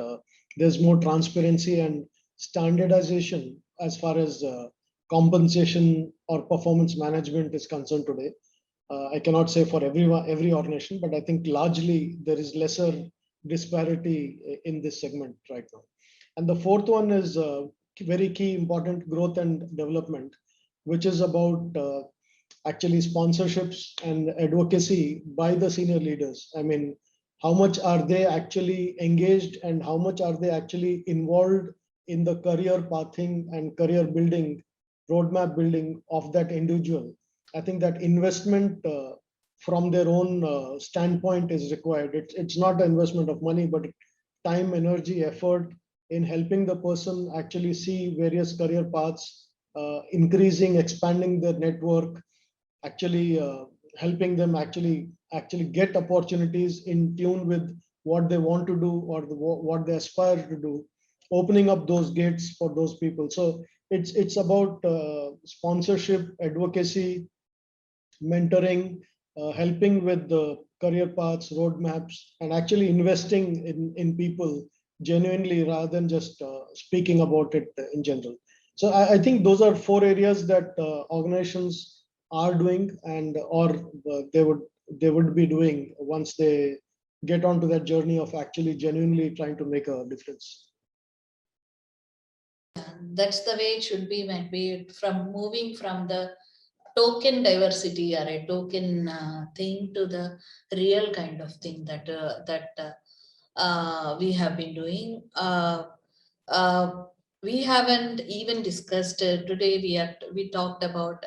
there's more transparency and standardization as far as compensation or performance management is concerned today. I cannot say for every organization, but I think largely there is lesser disparity in this segment right now. And the fourth one is very key, important growth and development, which is about actually sponsorships and advocacy by the senior leaders. I mean, how much are they actually engaged and how much are they actually involved in the career pathing and career building, roadmap building of that individual. I think that investment from their own standpoint is required. It's not an investment of money, but time, energy, effort in helping the person actually see various career paths, increasing, expanding their network, actually helping them actually get opportunities in tune with what they want to do or what they aspire to do, opening up those gates for those people. So it's about sponsorship, advocacy, mentoring, helping with the career paths, roadmaps, and actually investing in people genuinely rather than just speaking about it in general. So I think those are four areas that organizations are doing and or they would be doing once they get onto that journey of actually genuinely trying to make a difference. That's the way it should be, might be from moving from the token diversity or a token thing to the real kind of thing that we have been doing. We haven't even discussed today. We talked about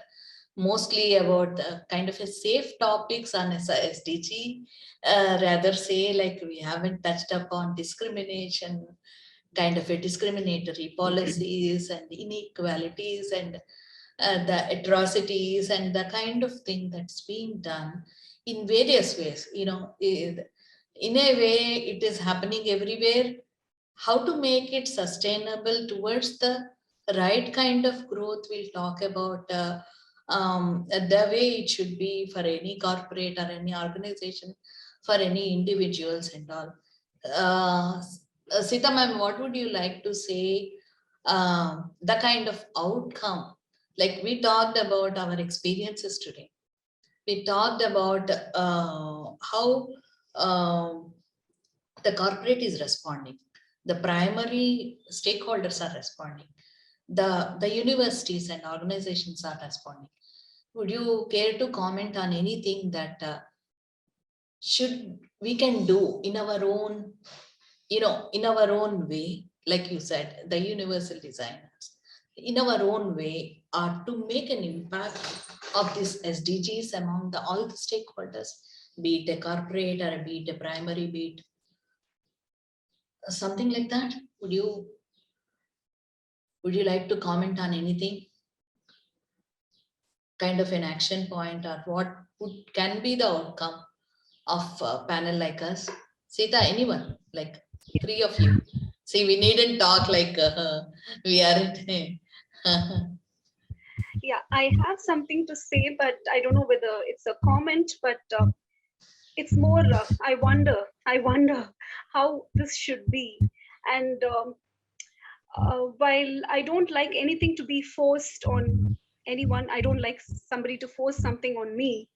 mostly about kind of a safe topics on SDG. Rather say like we haven't touched upon discrimination, kind of a discriminatory policies and inequalities and the atrocities and the kind of thing that's being done in various ways. You know, in a way it is happening everywhere. How to make it sustainable towards the right kind of growth, we'll talk about the way it should be for any corporate or any organization, for any individuals and all. Seetha ma'am, what would you like to say the kind of outcome? Like we talked about our experiences today. We talked about how the corporate is responding. The primary stakeholders are responding. The universities and organizations are responding. Would you care to comment on anything that should we can do in our own, you know, in our own way, like you said, the universal designers, in our own way, are to make an impact of these SDGs among all the stakeholders, be it a corporate or be it a primary, be it something like that? Would you like to comment on anything? Kind of an action point or what can be the outcome of a panel like us? Seetha, anyone, like three of you. See, we needn't talk like we aren't. Yeah, I have something to say, but I don't know whether it's a comment, but it's more, I wonder how this should be. And while I don't like anything to be forced on anyone, I don't like somebody to force something on me.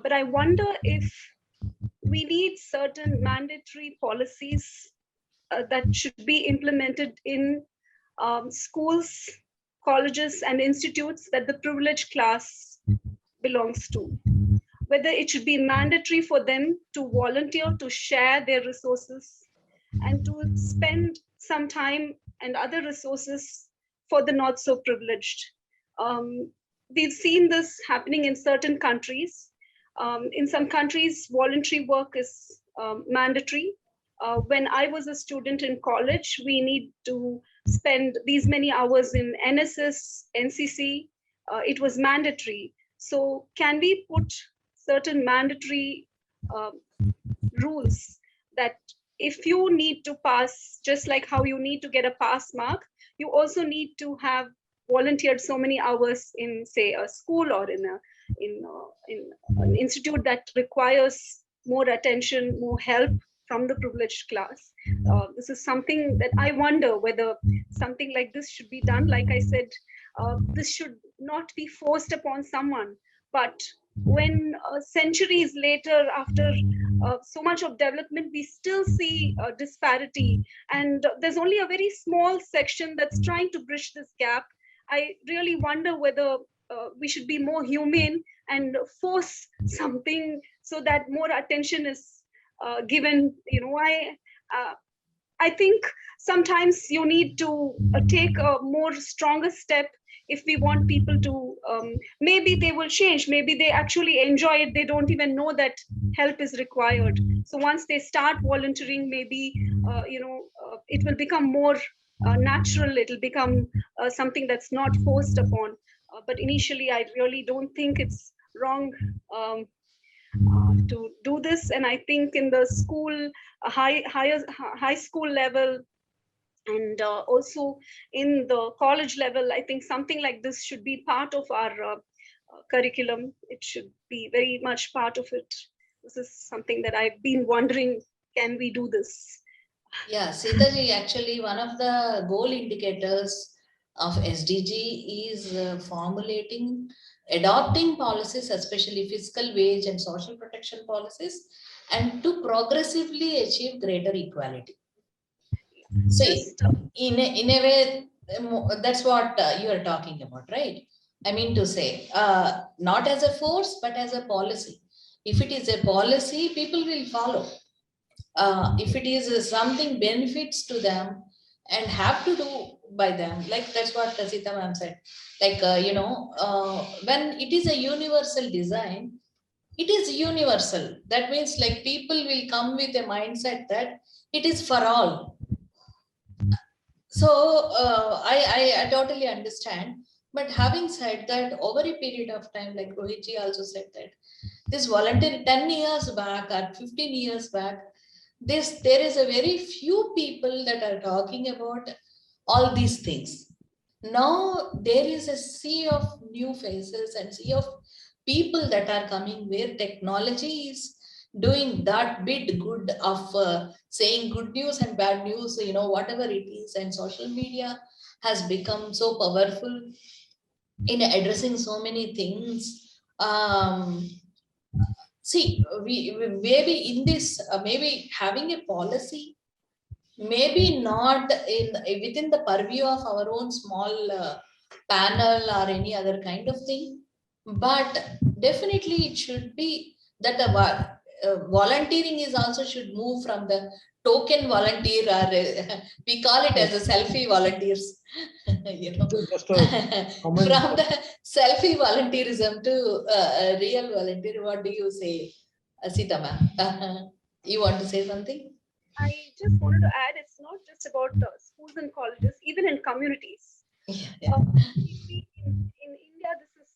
But I wonder if we need certain mandatory policies that should be implemented in schools, colleges, and institutes that the privileged class belongs to. Whether it should be mandatory for them to volunteer, to share their resources, and to spend some time and other resources for the not so privileged. We've seen this happening in certain countries. In some countries, voluntary work is mandatory. When I was a student in college, we need to spend these many hours in NSS, NCC. It was mandatory. So can we put certain mandatory rules that if you need to pass, just like how you need to get a pass mark, you also need to have volunteered so many hours in, say, a school or in an institute that requires more attention, more help from the privileged class. This is something that I wonder whether something like this should be done. Like I said, this should not be forced upon someone, but when centuries later, after so much of development, we still see disparity, and there's only a very small section that's trying to bridge this gap. I really wonder whether we should be more humane and force something so that more attention is given. I think sometimes you need to take a more stronger step if we want people to, maybe they will change, maybe they actually enjoy it, they don't even know that help is required. So once they start volunteering, maybe it will become more natural, it'll become something that's not forced upon. But initially, I really don't think it's wrong to do this. And I think in the school, high school level, and also in the college level, I think something like this should be part of our curriculum. It should be very much part of it. This is something that I've been wondering, can we do this? Yeah, Seetha, actually one of the goal indicators of SDG is adopting policies, especially fiscal, wage and social protection policies, and to progressively achieve greater equality. See, in a way, that's what you are talking about, right? I mean to say, not as a force, but as a policy. If it is a policy, people will follow. If it is something benefits to them and have to do by them, like that's what Seetha ma'am said. Like, when it is a universal design, it is universal. That means like people will come with a mindset that it is for all. So I totally understand. But having said that, over a period of time, like Rohitji also said that this volunteer 10 years back or 15 years back, there is a very few people that are talking about all these things. Now there is a sea of new faces and sea of people that are coming where technology is doing that bit good of saying good news and bad news, whatever it is, and social media has become so powerful in addressing so many things. See, we maybe in this, maybe having a policy, maybe not within the purview of our own small panel or any other kind of thing, but definitely it should be that the volunteering is also should move from the token volunteer, or we call it as a selfie volunteers, Just a comment. from the selfie volunteerism to real volunteer. What do you say, Seetha ma'am? You want to say something? I just wanted to add, it's not just about schools and colleges, even in communities. Yeah. In India, it's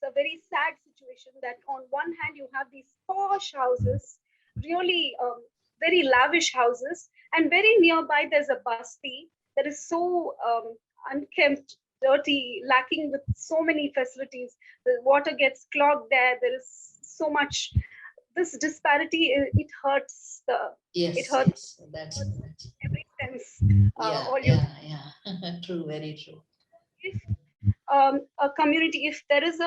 a very sad situation that on one hand, you have these posh houses, really very lavish houses, and very nearby, there's a basti that is so unkempt, dirty, lacking with so many facilities. The water gets clogged there. There is so much. This disparity, it hurts Yes, it hurts that's every sense. True, very true. If a community, if there is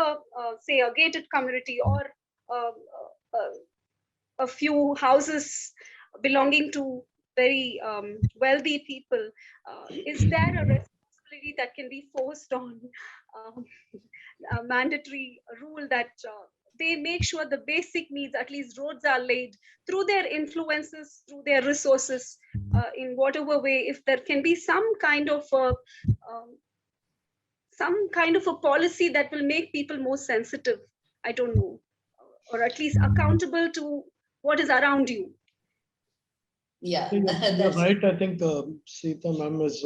say a gated community, or a few houses belonging to very wealthy people, is there a responsibility that can be forced on a mandatory rule that they make sure the basic needs, at least roads, are laid through their influences, through their resources, in whatever way? If there can be some kind of a policy that will make people more sensitive, I don't know, or at least accountable to what is around you. Yeah, you're right. I think Seetha ma'am is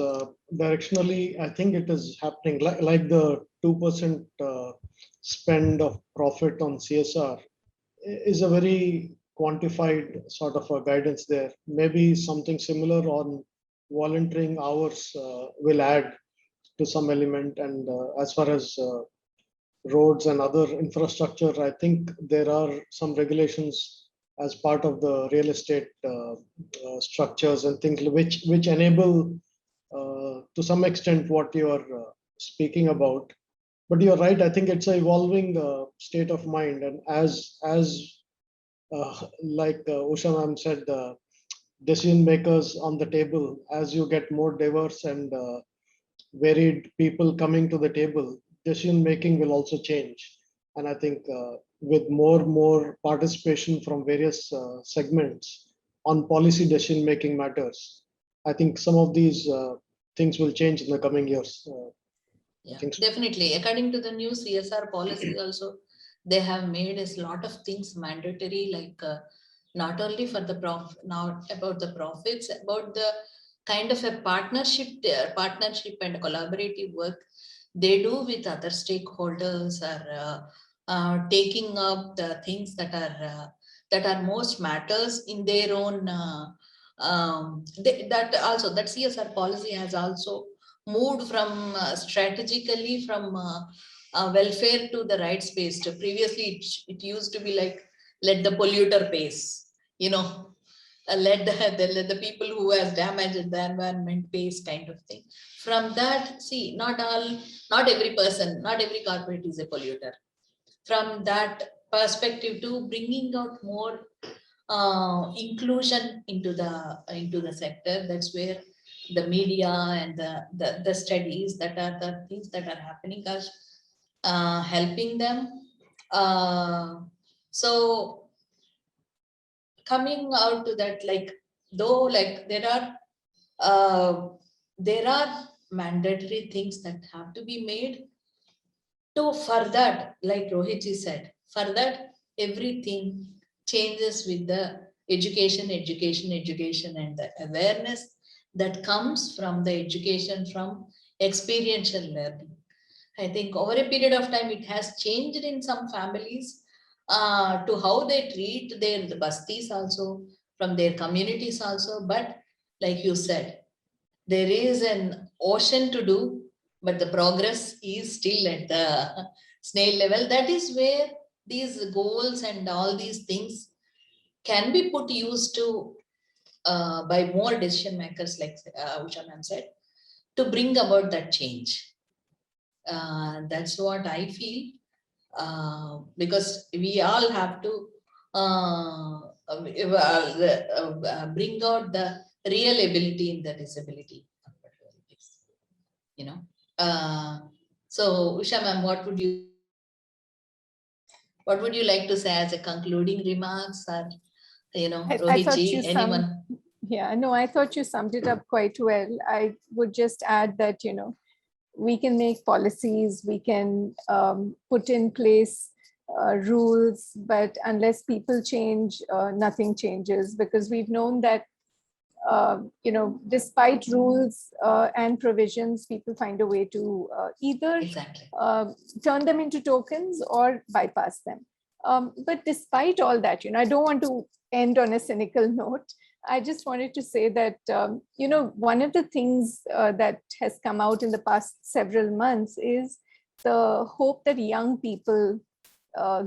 directionally, I think it is happening, like the 2% spend of profit on CSR is a very quantified sort of a guidance there. Maybe something similar on volunteering hours will add to some element. And as far as roads and other infrastructure, I think there are some regulations as part of the real estate structures and things which enable to some extent what you are speaking about. But you're right. I think it's an evolving state of mind, and as like Usha ma'am said, decision makers on the table, as you get more diverse and varied people coming to the table, decision making will also change. And I think with more participation from various segments on policy decision making matters, I think some of these things will change in the coming years. Yeah, So. definitely. According to the new CSR policy also, they have made a lot of things mandatory, like not only for the not about the profits, about the kind of a partnership and collaborative work they do with other stakeholders, or taking up the things that are most matters in their own. That also, that CSR policy has also moved from strategically from welfare to the rights based. Previously, it used to be like, let the polluter pays, let the people who has damaged the environment pays, kind of thing. From that, see, not every person, not every corporate is a polluter. From that perspective, to bringing out more inclusion into the sector, that's where the media and the studies, that are the things that are happening, are helping them. So coming out to that, like, though, like, there are mandatory things that have to be made to, for that, like Rohit ji said, for that everything changes with the education, and the awareness that comes from the education, from experiential learning. I think over a period of time, it has changed in some families to how they treat their bastis also, from their communities also. But like you said, there is an ocean to do, but the progress is still at the snail level. That is where these goals and all these things can be put used to by more decision makers, like Usha ma'am said, to bring about that change. That's what I feel, because we all have to bring out the real ability in the disability. So Usha ma'am, what would you like to say as a concluding remarks, or I Rohit thought ji, anyone? Yeah, no, I thought you summed it up quite well. I would just add that, we can make policies, we can put in place rules, but unless people change, nothing changes, because we've known that, despite rules and provisions, people find a way to either Exactly. turn them into tokens or bypass them. But despite all that, I don't want to end on a cynical note. I just wanted to say that, one of the things that has come out in the past several months is the hope that young people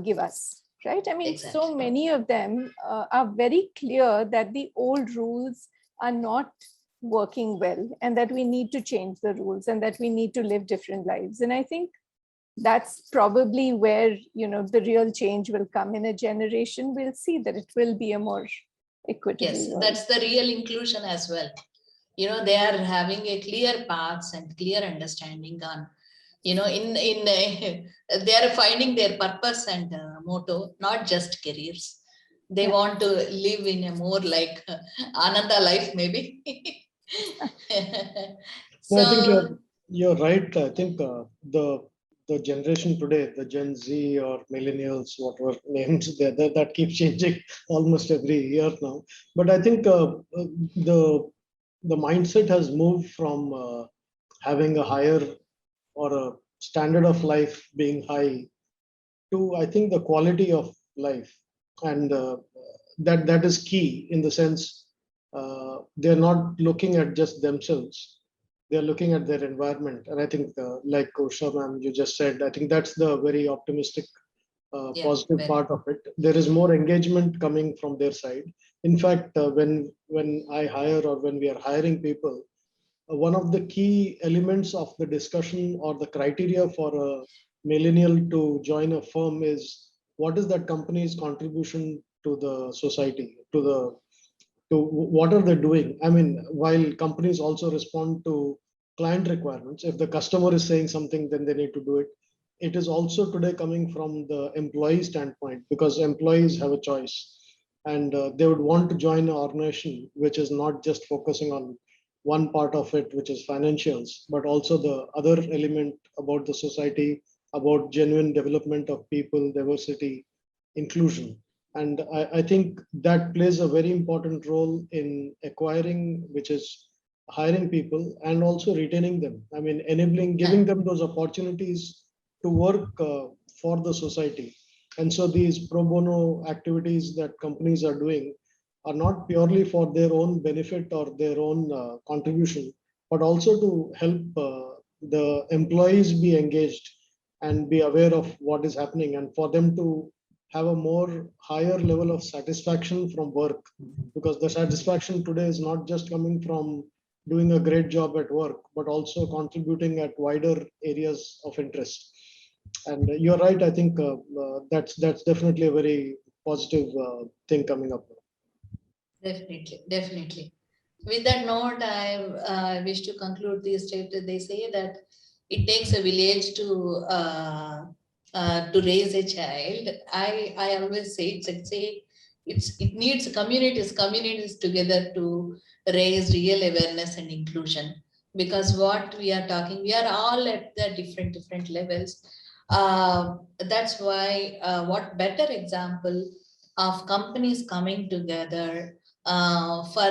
give us, right? I mean, Exactly. so many of them are very clear that the old rules are not working well, and that we need to change the rules, and that we need to live different lives. And I think that's probably where, the real change will come. In a generation, we'll see that it will be a more equitable world. That's the real inclusion as well. They are having a clear paths and clear understanding on, they are finding their purpose and motto, not just careers. They want to live in a more like Ananda life, maybe. So I think you're right. I think the generation today, the Gen Z or millennials, whatever names that keeps changing almost every year now. But I think the mindset has moved from having a higher or a standard of life being high to, I think, the quality of life, and that is key in the sense they're not looking at just themselves, they're looking at their environment. And I think like Usha ma'am, you just said, I think that's the very optimistic Yeah, positive very. part of it. There is more engagement coming from their side. In fact, when I hire or when we are hiring people, one of the key elements of the discussion or the criteria for a millennial to join a firm is what is that company's contribution to the society, to what are they doing. I mean, while companies also respond to client requirements, if the customer is saying something, then they need to do it. It is also today coming from the employee standpoint, because employees have a choice, and they would want to join an organization which is not just focusing on one part of it, which is financials, but also the other element about the society, about genuine development of people, diversity, inclusion. And I think that plays a very important role in acquiring, which is hiring people and also retaining them. I mean, enabling, giving them those opportunities to work for the society. And so these pro bono activities that companies are doing are not purely for their own benefit or their own contribution, but also to help the employees be engaged and be aware of what is happening, and for them to have a more higher level of satisfaction from work, because the satisfaction today is not just coming from doing a great job at work, but also contributing at wider areas of interest. And you're right. I think that's definitely a very positive thing coming up. Definitely, definitely. With that note, I wish to conclude this chapter. They say that it takes a village to raise a child. I always say it needs communities together to raise real awareness and inclusion. Because what we are talking, we are all at the different levels. That's why what better example of companies coming together for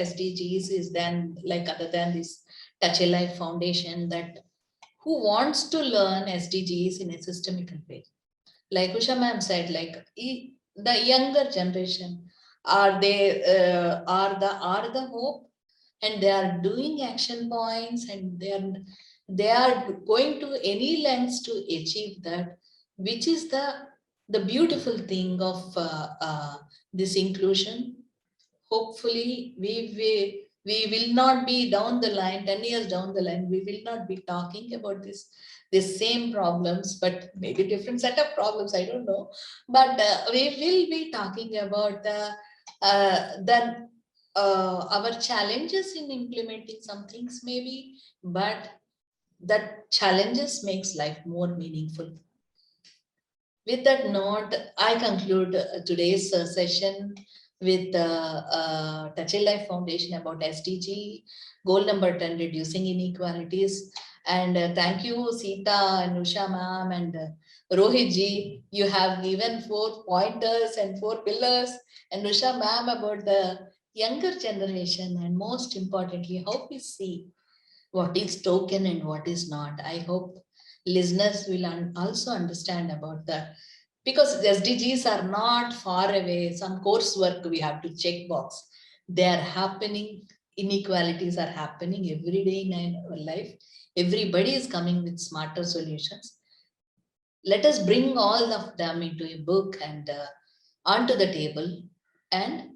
SDGs is then, like, other than this Touch a Life Foundation, that who wants to learn SDGs in a systemical way. Like Usha ma'am said, like the younger generation are the hope, and they are doing action points, and they are going to any lengths to achieve that, which is the beautiful thing of this inclusion. Hopefully we will not be down the line, 10 years down the line, we will not be talking about this same problems, but maybe different set of problems, I don't know. But we will be talking about our challenges in implementing some things maybe, but that challenges makes life more meaningful. With that note, I conclude today's session with the Touch a Life Foundation about SDG, goal number 10, reducing inequalities. And thank you, Seetha and Usha ma'am and Rohit ji. You have given 4 pointers and 4 pillars, and Usha ma'am about the younger generation, and most importantly, how we see what is token and what is not. I hope listeners will also understand about that, because SDGs are not far away. Some coursework we have to check box. They are happening. Inequalities are happening every day in our life. Everybody is coming with smarter solutions. Let us bring all of them into a book and onto the table, and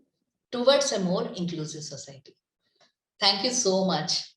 towards a more inclusive society. Thank you so much.